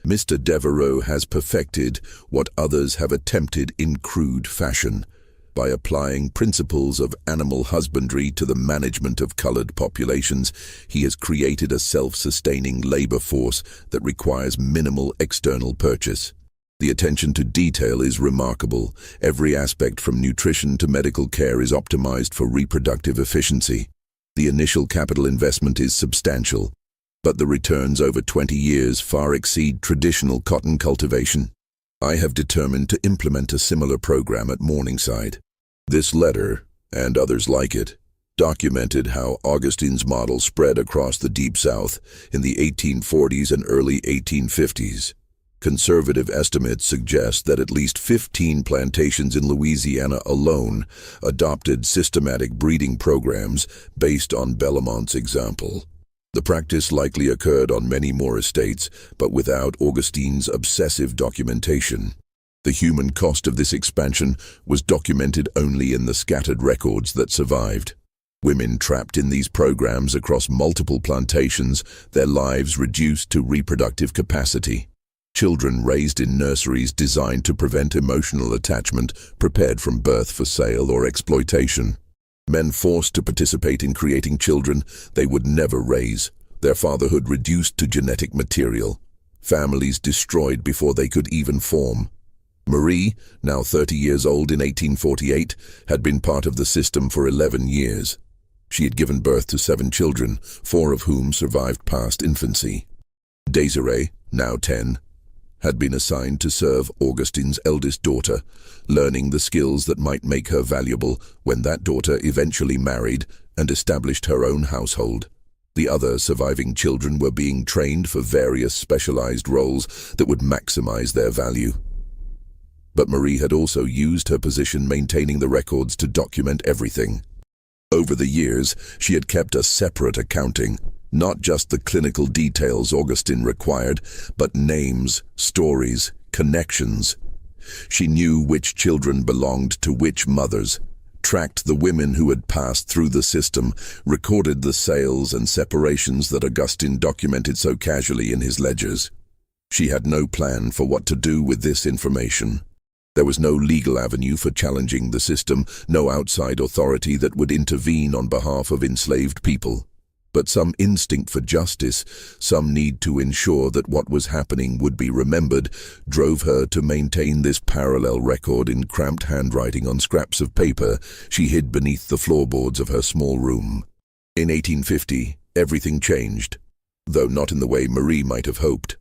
Mr. Devereux has perfected what others have attempted in crude fashion. By applying principles of animal husbandry to the management of colored populations, he has created a self-sustaining labor force that requires minimal external purchase. The attention to detail is remarkable. Every aspect from nutrition to medical care is optimized for reproductive efficiency. The initial capital investment is substantial, but the returns over 20 years far exceed traditional cotton cultivation. I have determined to implement a similar program at Morningside. This letter, and others like it, documented how Augustine's model spread across the Deep South in the 1840s and early 1850s. Conservative estimates suggest that at least 15 plantations in Louisiana alone adopted systematic breeding programs based on Belmont's example. The practice likely occurred on many more estates, but without Augustine's obsessive documentation. The human cost of this expansion was documented only in the scattered records that survived. Women trapped in these programs across multiple plantations, their lives reduced to reproductive capacity. Children raised in nurseries designed to prevent emotional attachment, prepared from birth for sale or exploitation. Men forced to participate in creating children they would never raise, their fatherhood reduced to genetic material. Families destroyed before they could even form. Marie, now 30 years old in 1848, had been part of the system for 11 years. She had given birth to 7 children, 4 of whom survived past infancy. Desiree, now 10, had been assigned to serve Augustine's eldest daughter, learning the skills that might make her valuable when that daughter eventually married and established her own household. The other surviving children were being trained for various specialized roles that would maximize their value. But Marie had also used her position maintaining the records to document everything. Over the years, she had kept a separate accounting, not just the clinical details Augustine required, but names, stories, connections. She knew which children belonged to which mothers, tracked the women who had passed through the system, recorded the sales and separations that Augustine documented so casually in his ledgers. She had no plan for what to do with this information. There was no legal avenue for challenging the system, no outside authority that would intervene on behalf of enslaved people. But some instinct for justice, some need to ensure that what was happening would be remembered, drove her to maintain this parallel record in cramped handwriting on scraps of paper she hid beneath the floorboards of her small room. In 1850, everything changed, though not in the way Marie might have hoped.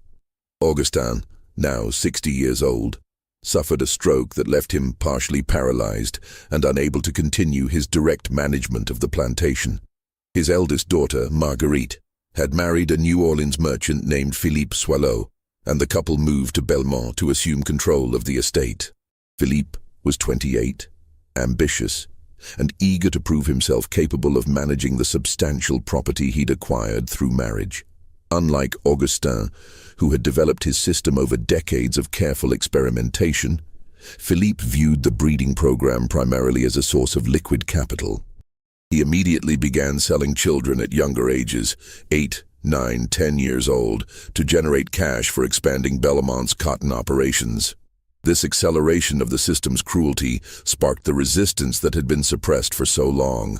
Augustin, now 60 years old, suffered a stroke that left him partially paralyzed and unable to continue his direct management of the plantation. His eldest daughter, Marguerite, had married a New Orleans merchant named Philippe Soileau, and the couple moved to Belmont to assume control of the estate. Philippe was 28, ambitious, and eager to prove himself capable of managing the substantial property he'd acquired through marriage. Unlike Augustin, who had developed his system over decades of careful experimentation, Philippe viewed the breeding program primarily as a source of liquid capital. He immediately began selling children at younger ages, 8, 9, 10 years old, to generate cash for expanding Belmont's cotton operations. This acceleration of the system's cruelty sparked the resistance that had been suppressed for so long.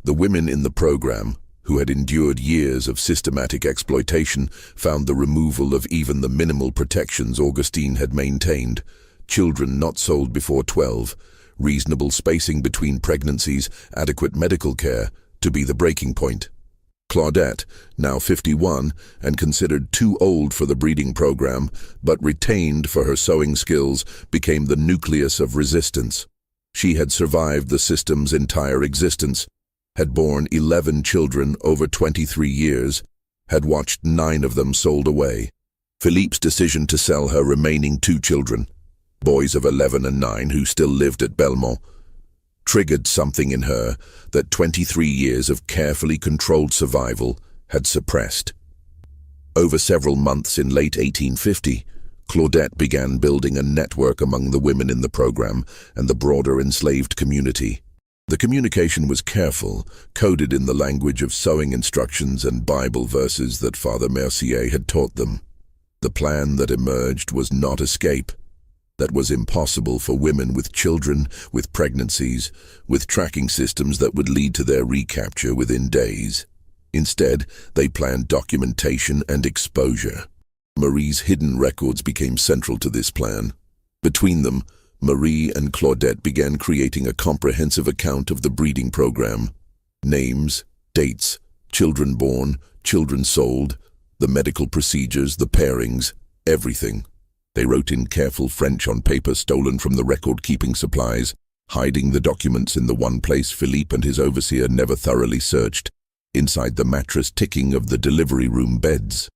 The women in the program, who had endured years of systematic exploitation, found the removal of even the minimal protections Augustine had maintained: children not sold before 12, reasonable spacing between pregnancies, adequate medical care, to be the breaking point. Claudette, now 51 and considered too old for the breeding program, but retained for her sewing skills, became the nucleus of resistance. She had survived the system's entire existence, had borne 11 children over 23 years, had watched 9 of them sold away. Philippe's decision to sell her remaining 2 children, boys of 11 and 9 who still lived at Belmont, triggered something in her that 23 years of carefully controlled survival had suppressed. Over several months in late 1850, Claudette began building a network among the women in the program and the broader enslaved community. The communication was careful, coded in the language of sewing instructions and Bible verses that Father Mercier had taught them. The plan that emerged was not escape. That was impossible for women with children, with pregnancies, with tracking systems that would lead to their recapture within days. Instead, they planned documentation and exposure. Marie's hidden records became central to this plan. Between them, Marie and Claudette began creating a comprehensive account of the breeding program. Names, dates, children born, children sold, the medical procedures, the pairings, everything. They wrote in careful French on paper stolen from the record-keeping supplies, hiding the documents in the one place Philippe and his overseer never thoroughly searched, inside the mattress ticking of the delivery room beds.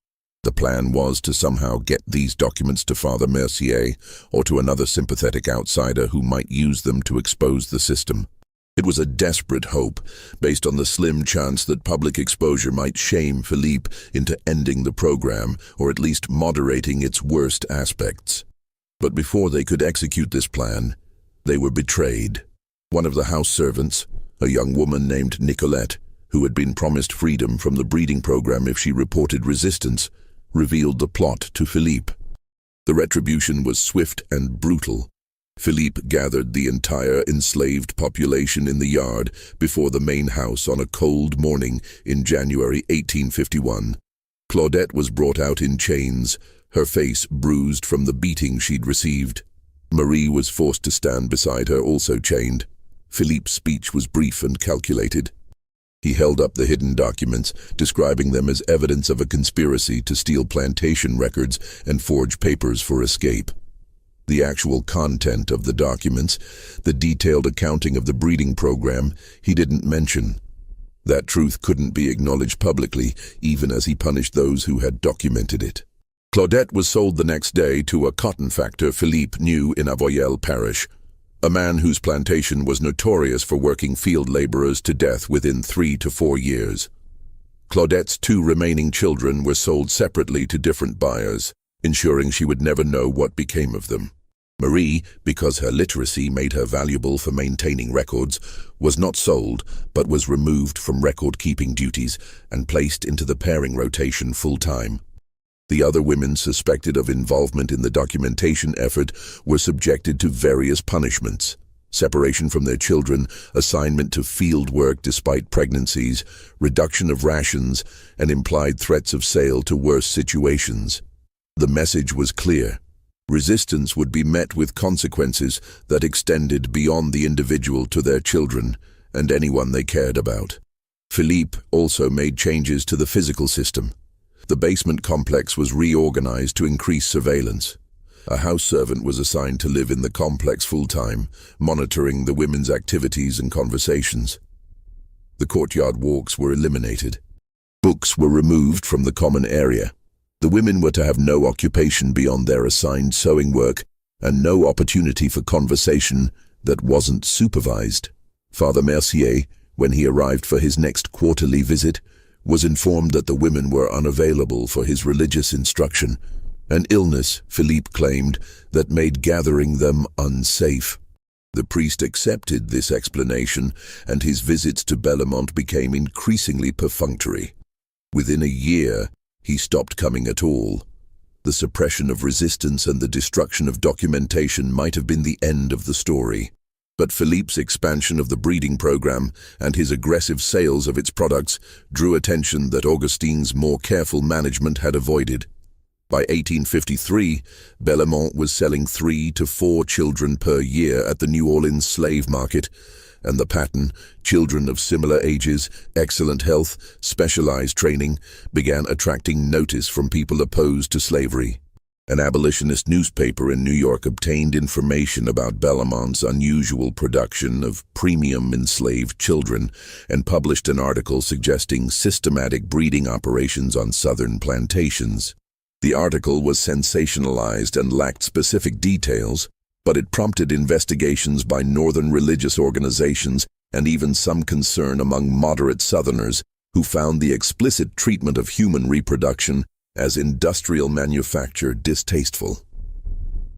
The plan was to somehow get these documents to Father Mercier or to another sympathetic outsider who might use them to expose the system. It was a desperate hope, based on the slim chance that public exposure might shame Philippe into ending the program, or at least moderating its worst aspects. But before they could execute this plan, they were betrayed. One of the house servants, a young woman named Nicolette, who had been promised freedom from the breeding program if she reported resistance, revealed the plot to Philippe. The retribution was swift and brutal. Philippe gathered the entire enslaved population in the yard before the main house on a cold morning in January 1851. Claudette was brought out in chains, her face bruised from the beating she'd received. Marie was forced to stand beside her, also chained. Philippe's speech was brief and calculated. He held up the hidden documents, describing them as evidence of a conspiracy to steal plantation records and forge papers for escape. The actual content of the documents, the detailed accounting of the breeding program, he didn't mention. That truth couldn't be acknowledged publicly, even as he punished those who had documented it. Claudette was sold the next day to a cotton factor Philippe knew in Avoyelles parish, a man whose plantation was notorious for working field laborers to death within 3 to 4 years. Claudette's 2 remaining children were sold separately to different buyers, ensuring she would never know what became of them. Marie, because her literacy made her valuable for maintaining records, was not sold, but was removed from record-keeping duties and placed into the pairing rotation full-time. The other women suspected of involvement in the documentation effort were subjected to various punishments: separation from their children, assignment to field work despite pregnancies, reduction of rations, and implied threats of sale to worse situations. The message was clear. Resistance would be met with consequences that extended beyond the individual to their children and anyone they cared about. Philippe also made changes to the physical system. The basement complex was reorganized to increase surveillance. A house servant was assigned to live in the complex full-time, monitoring the women's activities and conversations. The courtyard walks were eliminated. Books were removed from the common area. The women were to have no occupation beyond their assigned sewing work and no opportunity for conversation that wasn't supervised. Father Mercier, when he arrived for his next quarterly visit, was informed that the women were unavailable for his religious instruction, an illness, Philippe claimed, that made gathering them unsafe. The priest accepted this explanation, and his visits to Bellemont became increasingly perfunctory. Within a year, he stopped coming at all. The suppression of resistance and the destruction of documentation might have been the end of the story. But Philippe's expansion of the breeding program and his aggressive sales of its products drew attention that Augustine's more careful management had avoided. By 1853, Bellemont was selling 3 to 4 children per year at the New Orleans slave market, and the pattern, children of similar ages, excellent health, specialized training, began attracting notice from people opposed to slavery. An abolitionist newspaper in New York obtained information about Bellemont's unusual production of premium enslaved children and published an article suggesting systematic breeding operations on southern plantations. The article was sensationalized and lacked specific details, but it prompted investigations by northern religious organizations and even some concern among moderate Southerners who found the explicit treatment of human reproduction as industrial manufacture distasteful.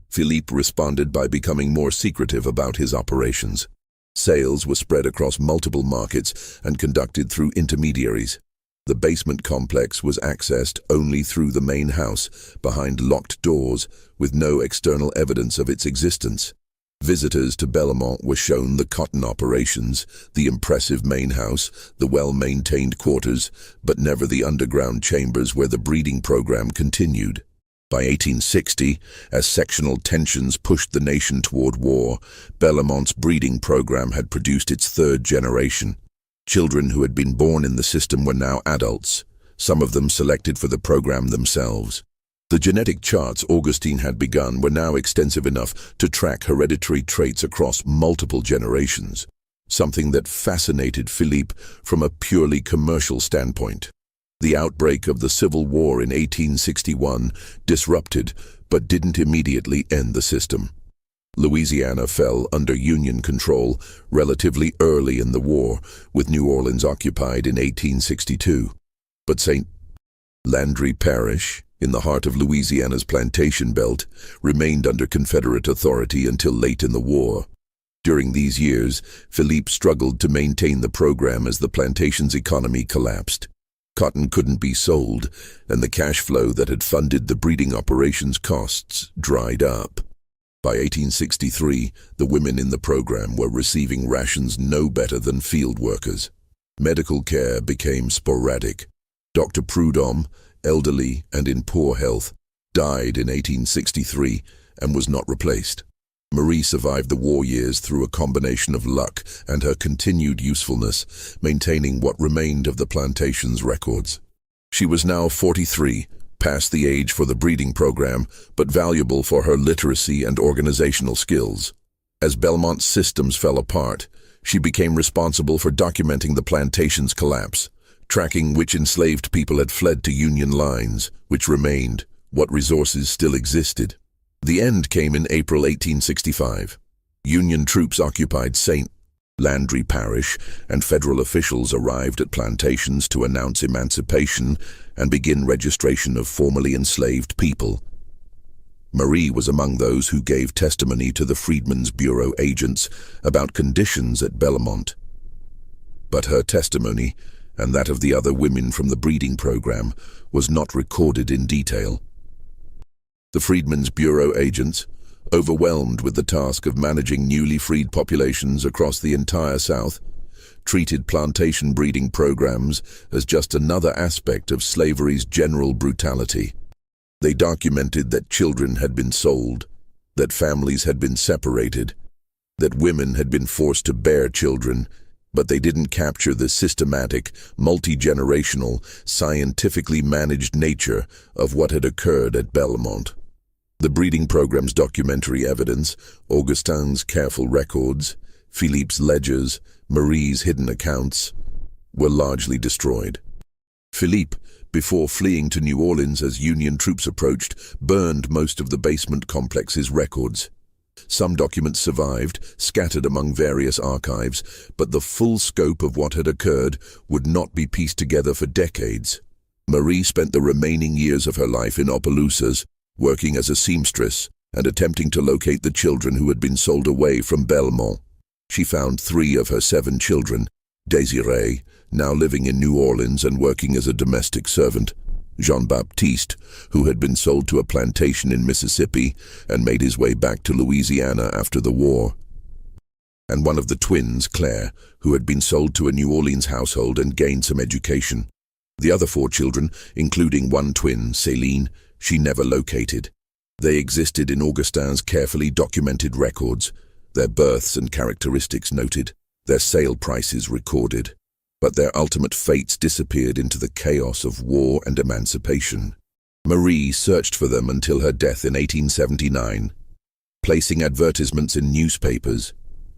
Philippe responded by becoming more secretive about his operations. Sales were spread across multiple markets and conducted through intermediaries. The basement complex was accessed only through the main house, behind locked doors, with no external evidence of its existence. Visitors to Bellemont were shown the cotton operations, the impressive main house, the well-maintained quarters, but never the underground chambers where the breeding program continued. By 1860, as sectional tensions pushed the nation toward war, Bellemont's breeding program had produced its 3rd generation. Children who had been born in the system were now adults, some of them selected for the program themselves. The genetic charts Augustine had begun were now extensive enough to track hereditary traits across multiple generations, something that fascinated Philippe from a purely commercial standpoint. The outbreak of the Civil War in 1861 disrupted but didn't immediately end the system. Louisiana fell under Union control relatively early in the war, with New Orleans occupied in 1862. But St. Landry Parish, in the heart of Louisiana's plantation belt, remained under Confederate authority until late in the war. During these years, Philippe struggled to maintain the program as the plantation's economy collapsed. Cotton couldn't be sold, and the cash flow that had funded the breeding operations costs dried up. By 1863, the women in the program were receiving rations no better than field workers. Medical care became sporadic. Dr. Prudhomme, elderly and in poor health, died in 1863 and was not replaced. Marie survived the war years through a combination of luck and her continued usefulness, maintaining what remained of the plantation's records. She was now 43, past the age for the breeding program, but valuable for her literacy and organizational skills. As Bellemont's systems fell apart, she became responsible for documenting the plantation's collapse, tracking which enslaved people had fled to Union lines, which remained, what resources still existed. The end came in April 1865. Union troops occupied St. Landry Parish, and federal officials arrived at plantations to announce emancipation and begin registration of formerly enslaved people. Marie was among those who gave testimony to the Freedmen's Bureau agents about conditions at Bellemont. But her testimony, and that of the other women from the breeding program, was not recorded in detail. The Freedmen's Bureau agents, overwhelmed with the task of managing newly freed populations across the entire South, treated plantation breeding programs as just another aspect of slavery's general brutality. They documented that children had been sold, that families had been separated, that women had been forced to bear children, but they didn't capture the systematic, multi-generational, scientifically managed nature of what had occurred at Bellemont. The breeding program's documentary evidence, Augustine's careful records, Philippe's ledgers, Marie's hidden accounts, were largely destroyed. Philippe, before fleeing to New Orleans as Union troops approached, burned most of the basement complex's records. Some documents survived, scattered among various archives, but the full scope of what had occurred would not be pieced together for decades. Marie spent the remaining years of her life in Opelousas, working as a seamstress and attempting to locate the children who had been sold away from Belmont. She found 3 of her 7 children: Désiré, now living in New Orleans and working as a domestic servant; Jean-Baptiste, who had been sold to a plantation in Mississippi and made his way back to Louisiana after the war; and one of the twins, Claire, who had been sold to a New Orleans household and gained some education. The other 4 children, including one twin, Céline, she never located. They existed in Augustin's carefully documented records, their births and characteristics noted, their sale prices recorded. But their ultimate fates disappeared into the chaos of war and emancipation. Marie searched for them until her death in 1879, placing advertisements in newspapers,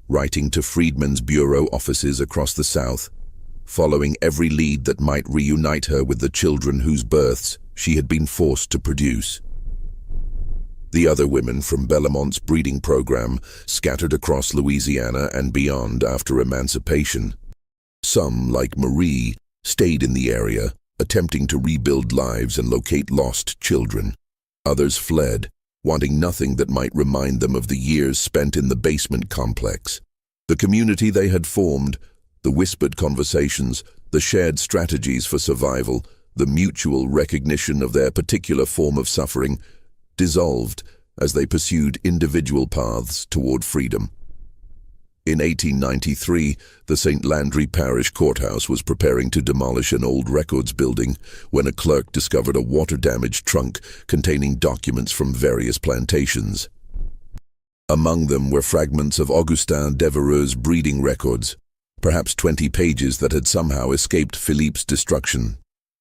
writing to Freedmen's Bureau offices across the South, following every lead that might reunite her with the children whose births she had been forced to produce. The other women from Belmont's breeding program scattered across Louisiana and beyond after emancipation. Some, like Marie, stayed in the area, attempting to rebuild lives and locate lost children. Others fled, wanting nothing that might remind them of the years spent in the basement complex. The community they had formed, the whispered conversations, the shared strategies for survival, the mutual recognition of their particular form of suffering, dissolved as they pursued individual paths toward freedom. In 1893, the St. Landry Parish Courthouse was preparing to demolish an old records building when a clerk discovered a water-damaged trunk containing documents from various plantations. Among them were fragments of Augustin Devereux's breeding records, perhaps 20 pages that had somehow escaped Philippe's destruction.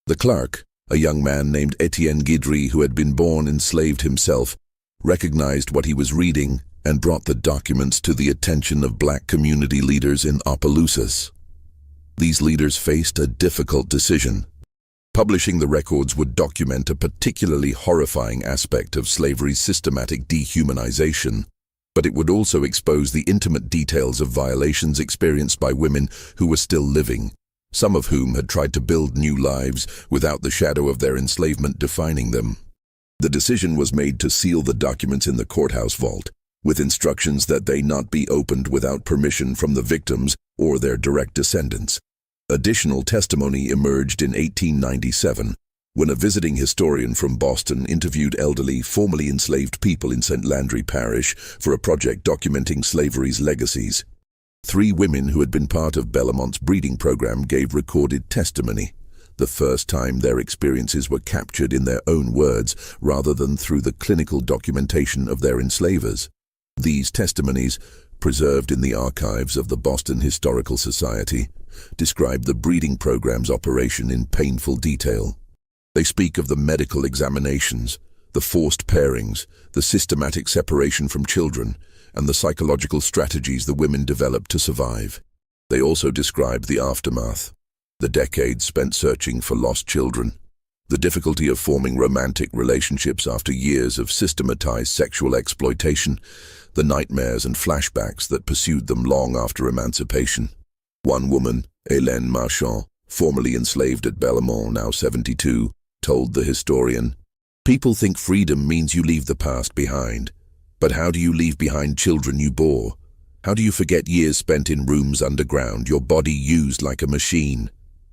The clerk, a young man named Etienne Guidry, who had been born enslaved himself, recognized what he was reading and brought the documents to the attention of black community leaders in Opelousas. These leaders faced a difficult decision. Publishing the records would document a particularly horrifying aspect of slavery's systematic dehumanization, but it would also expose the intimate details of violations experienced by women who were still living, some of whom had tried to build new lives without the shadow of their enslavement defining them. The decision was made to seal the documents in the courthouse vault, with instructions that they not be opened without permission from the victims or their direct descendants. Additional testimony emerged in 1897, when a visiting historian from Boston interviewed elderly, formerly enslaved people in St. Landry Parish for a project documenting slavery's legacies. 3 women who had been part of Belmont's breeding program gave recorded testimony, the first time their experiences were captured in their own words rather than through the clinical documentation of their enslavers. These testimonies, preserved in the archives of the Boston Historical Society, describe the breeding program's operation in painful detail. They speak of the medical examinations, the forced pairings, the systematic separation from children, and the psychological strategies the women developed to survive. They also describe the aftermath, the decades spent searching for lost children, the difficulty of forming romantic relationships after years of systematized sexual exploitation, the nightmares and flashbacks that pursued them long after emancipation. One woman, Hélène Marchand, formerly enslaved at Belmont, now 72, told the historian, "People think freedom means you leave the past behind. But how do you leave behind children you bore? How do you forget years spent in rooms underground, your body used like a machine?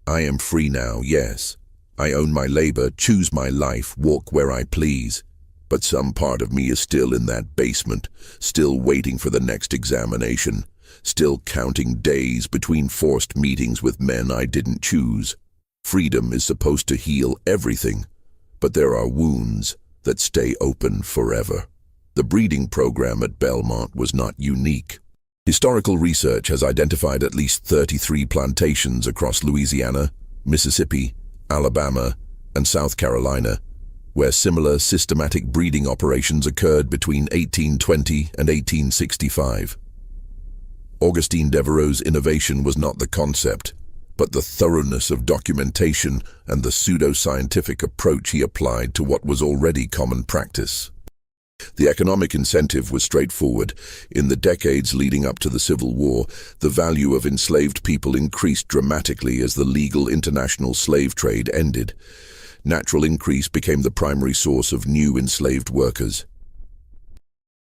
I am free now, yes. I own my labor, choose my life, walk where I please. But some part of me is still in that basement, still waiting for the next examination, still counting days between forced meetings with men I didn't choose. Freedom is supposed to heal everything, but there are wounds that stay open forever." The breeding program at Belmont was not unique. Historical research has identified at least 33 plantations across Louisiana, Mississippi, Alabama, and South Carolina, where similar systematic breeding operations occurred between 1820 and 1865. Augustin Devereux's innovation was not the concept, but the thoroughness of documentation and the pseudo-scientific approach he applied to what was already common practice. The economic incentive was straightforward. In the decades leading up to the Civil War, the value of enslaved people increased dramatically as the legal international slave trade ended. Natural increase became the primary source of new enslaved workers.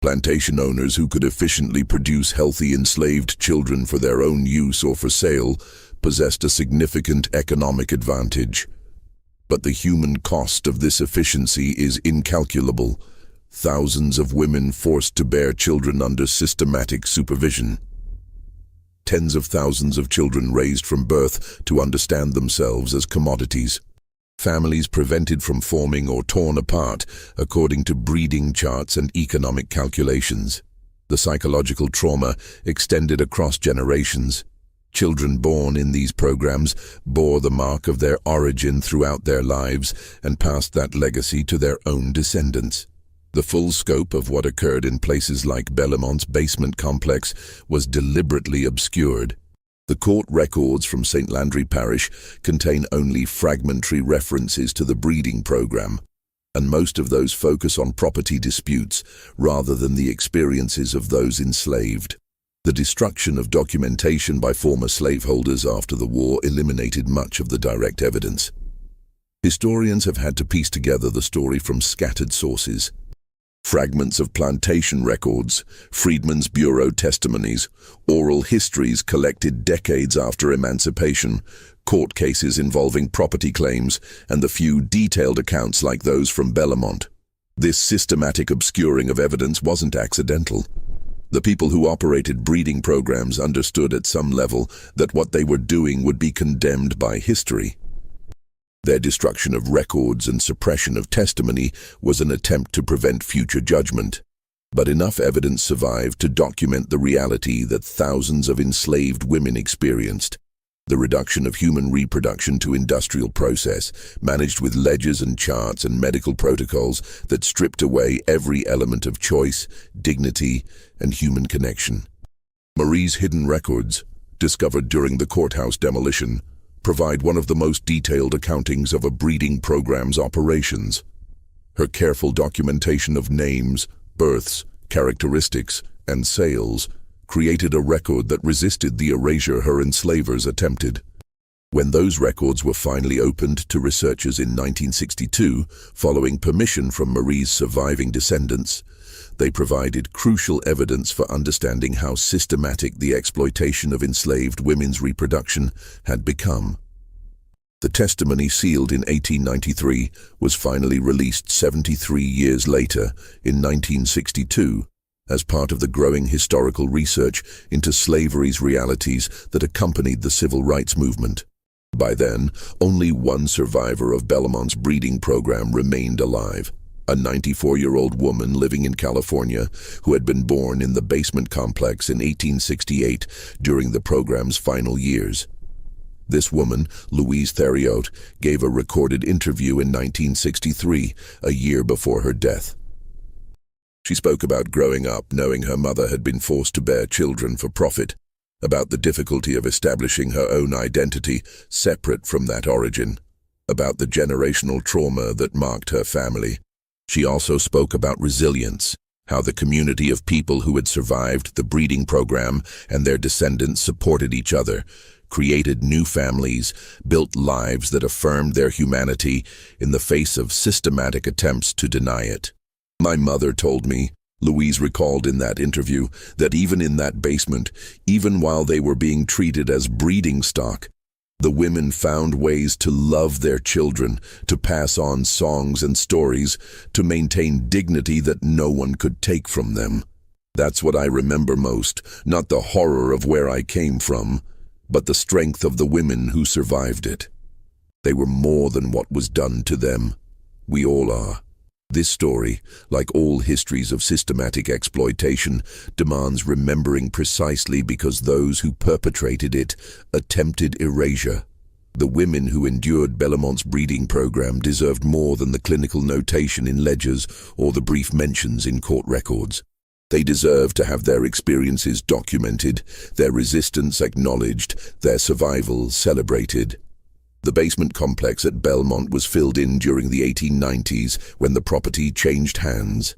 Plantation owners who could efficiently produce healthy enslaved children for their own use or for sale possessed a significant economic advantage. But the human cost of this efficiency is incalculable. Thousands of women forced to bear children under systematic supervision. Tens of thousands of children raised from birth to understand themselves as commodities. Families prevented from forming or torn apart according to breeding charts and economic calculations. The psychological trauma extended across generations. Children born in these programs bore the mark of their origin throughout their lives and passed that legacy to their own descendants. The full scope of what occurred in places like Belmont's basement complex was deliberately obscured. The court records from St. Landry Parish contain only fragmentary references to the breeding program, and most of those focus on property disputes rather than the experiences of those enslaved. The destruction of documentation by former slaveholders after the war eliminated much of the direct evidence. Historians have had to piece together the story from scattered sources. Fragments of plantation records, Freedmen's Bureau testimonies, oral histories collected decades after emancipation, court cases involving property claims, and the few detailed accounts like those from Belmont. This systematic obscuring of evidence wasn't accidental. The people who operated breeding programs understood at some level that what they were doing would be condemned by history. Their destruction of records and suppression of testimony was an attempt to prevent future judgment. But enough evidence survived to document the reality that thousands of enslaved women experienced. The reduction of human reproduction to industrial process, managed with ledgers and charts and medical protocols that stripped away every element of choice, dignity, and human connection. Marie's hidden records, discovered during the courthouse demolition, provide one of the most detailed accountings of a breeding program's operations. Her careful documentation of names, births, characteristics, and sales created a record that resisted the erasure her enslavers attempted. When those records were finally opened to researchers in 1962, following permission from Marie's surviving descendants, they provided crucial evidence for understanding how systematic the exploitation of enslaved women's reproduction had become. The testimony, sealed in 1893, was finally released 73 years later, in 1962, as part of the growing historical research into slavery's realities that accompanied the civil rights movement. By then, only one survivor of Belmont's breeding program remained alive. A 94-year-old woman living in California who had been born in the basement complex in 1868 during the program's final years. This woman, Louise Theriot, gave a recorded interview in 1963, a year before her death. She spoke about growing up knowing her mother had been forced to bear children for profit, about the difficulty of establishing her own identity separate from that origin, about the generational trauma that marked her family. She also spoke about resilience, how the community of people who had survived the breeding program and their descendants supported each other, created new families, built lives that affirmed their humanity in the face of systematic attempts to deny it. My mother told me, Louise recalled in that interview, that even in that basement, even while they were being treated as breeding stock, the women found ways to love their children, to pass on songs and stories, to maintain dignity that no one could take from them. That's what I remember most, not the horror of where I came from, but the strength of the women who survived it. They were more than what was done to them. We all are. This story, like all histories of systematic exploitation, demands remembering precisely because those who perpetrated it attempted erasure. The women who endured Belmont's breeding program deserved more than the clinical notation in ledgers or the brief mentions in court records. They deserve to have their experiences documented, their resistance acknowledged, their survival celebrated. The basement complex at Belmont was filled in during the 1890s when the property changed hands.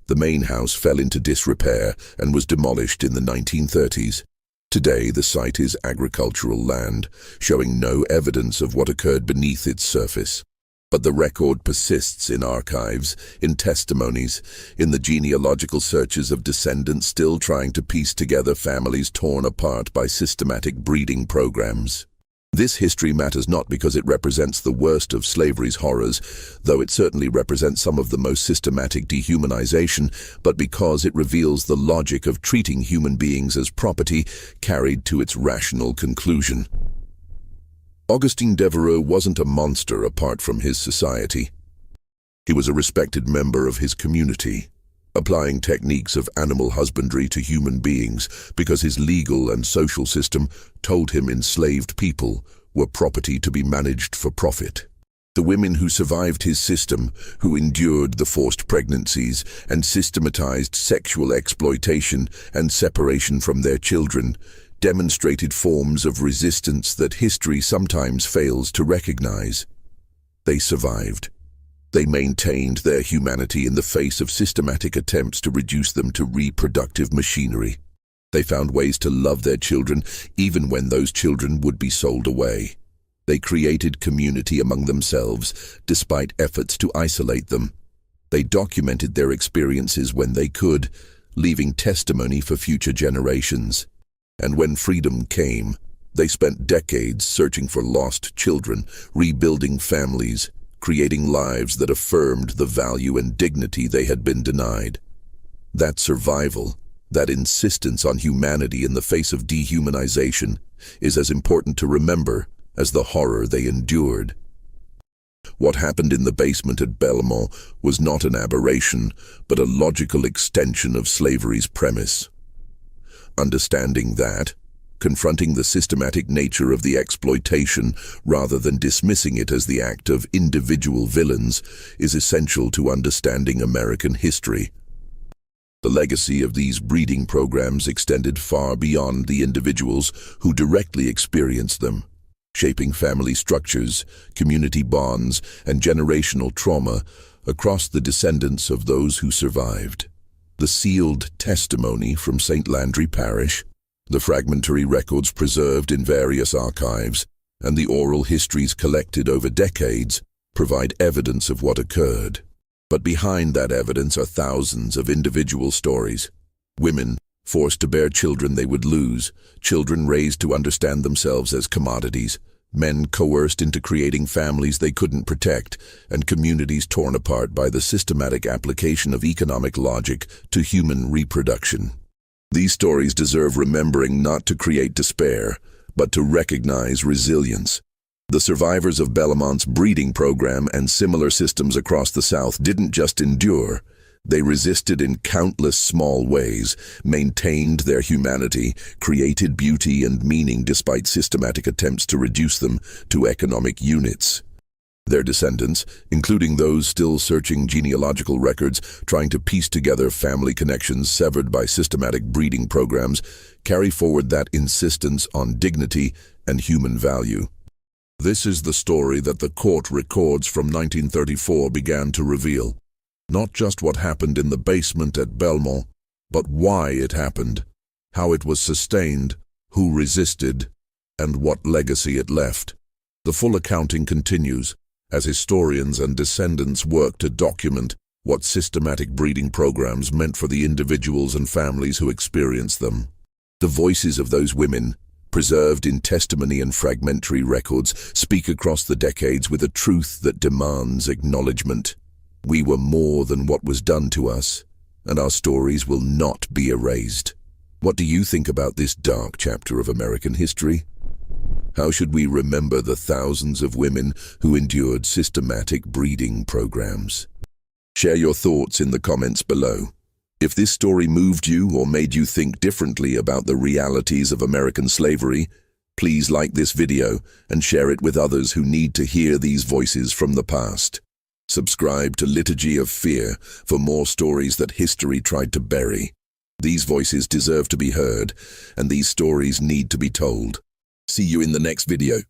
The main house fell into disrepair and was demolished in the 1930s. Today, the site is agricultural land, showing no evidence of what occurred beneath its surface. But the record persists in archives, in testimonies, in the genealogical searches of descendants still trying to piece together families torn apart by systematic breeding programs. This history matters not because it represents the worst of slavery's horrors, though it certainly represents some of the most systematic dehumanization, but because it reveals the logic of treating human beings as property carried to its rational conclusion. Augustin Devereux wasn't a monster apart from his society. He was a respected member of his community, applying techniques of animal husbandry to human beings because his legal and social system told him enslaved people were property to be managed for profit. The women who survived his system, who endured the forced pregnancies and systematized sexual exploitation and separation from their children, demonstrated forms of resistance that history sometimes fails to recognize. They survived. They maintained their humanity in the face of systematic attempts to reduce them to reproductive machinery. They found ways to love their children even when those children would be sold away. They created community among themselves despite efforts to isolate them. They documented their experiences when they could, leaving testimony for future generations. And when freedom came, they spent decades searching for lost children, rebuilding families, creating lives that affirmed the value and dignity they had been denied. That survival, that insistence on humanity in the face of dehumanization, is as important to remember as the horror they endured. What happened in the basement at Belmont was not an aberration, but a logical extension of slavery's premise. Understanding that, confronting the systematic nature of the exploitation rather than dismissing it as the act of individual villains, is essential to understanding American history. The legacy of these breeding programs extended far beyond the individuals who directly experienced them, shaping family structures, community bonds, and generational trauma across the descendants of those who survived. The sealed testimony from St. Landry Parish, the fragmentary records preserved in various archives, and the oral histories collected over decades provide evidence of what occurred. But behind that evidence are thousands of individual stories. Women forced to bear children they would lose, children raised to understand themselves as commodities, men coerced into creating families they couldn't protect, and communities torn apart by the systematic application of economic logic to human reproduction. These stories deserve remembering not to create despair, but to recognize resilience. The survivors of Belmont's breeding program and similar systems across the South didn't just endure. They resisted in countless small ways, maintained their humanity, created beauty and meaning despite systematic attempts to reduce them to economic units. Their descendants, including those still searching genealogical records, trying to piece together family connections severed by systematic breeding programs, carry forward that insistence on dignity and human value. This is the story that the court records from 1934 began to reveal. Not just what happened in the basement at Belmont, but why it happened, how it was sustained, who resisted, and what legacy it left. The full accounting continues as historians and descendants work to document what systematic breeding programs meant for the individuals and families who experienced them. The voices of those women, preserved in testimony and fragmentary records, speak across the decades with a truth that demands acknowledgement. We were more than what was done to us, and our stories will not be erased. What do you think about this dark chapter of American history? How should we remember the thousands of women who endured systematic breeding programs? Share your thoughts in the comments below. If this story moved you or made you think differently about the realities of American slavery, please like this video and share it with others who need to hear these voices from the past. Subscribe to Liturgy of Fear for more stories that history tried to bury. These voices deserve to be heard, and these stories need to be told. See you in the next video.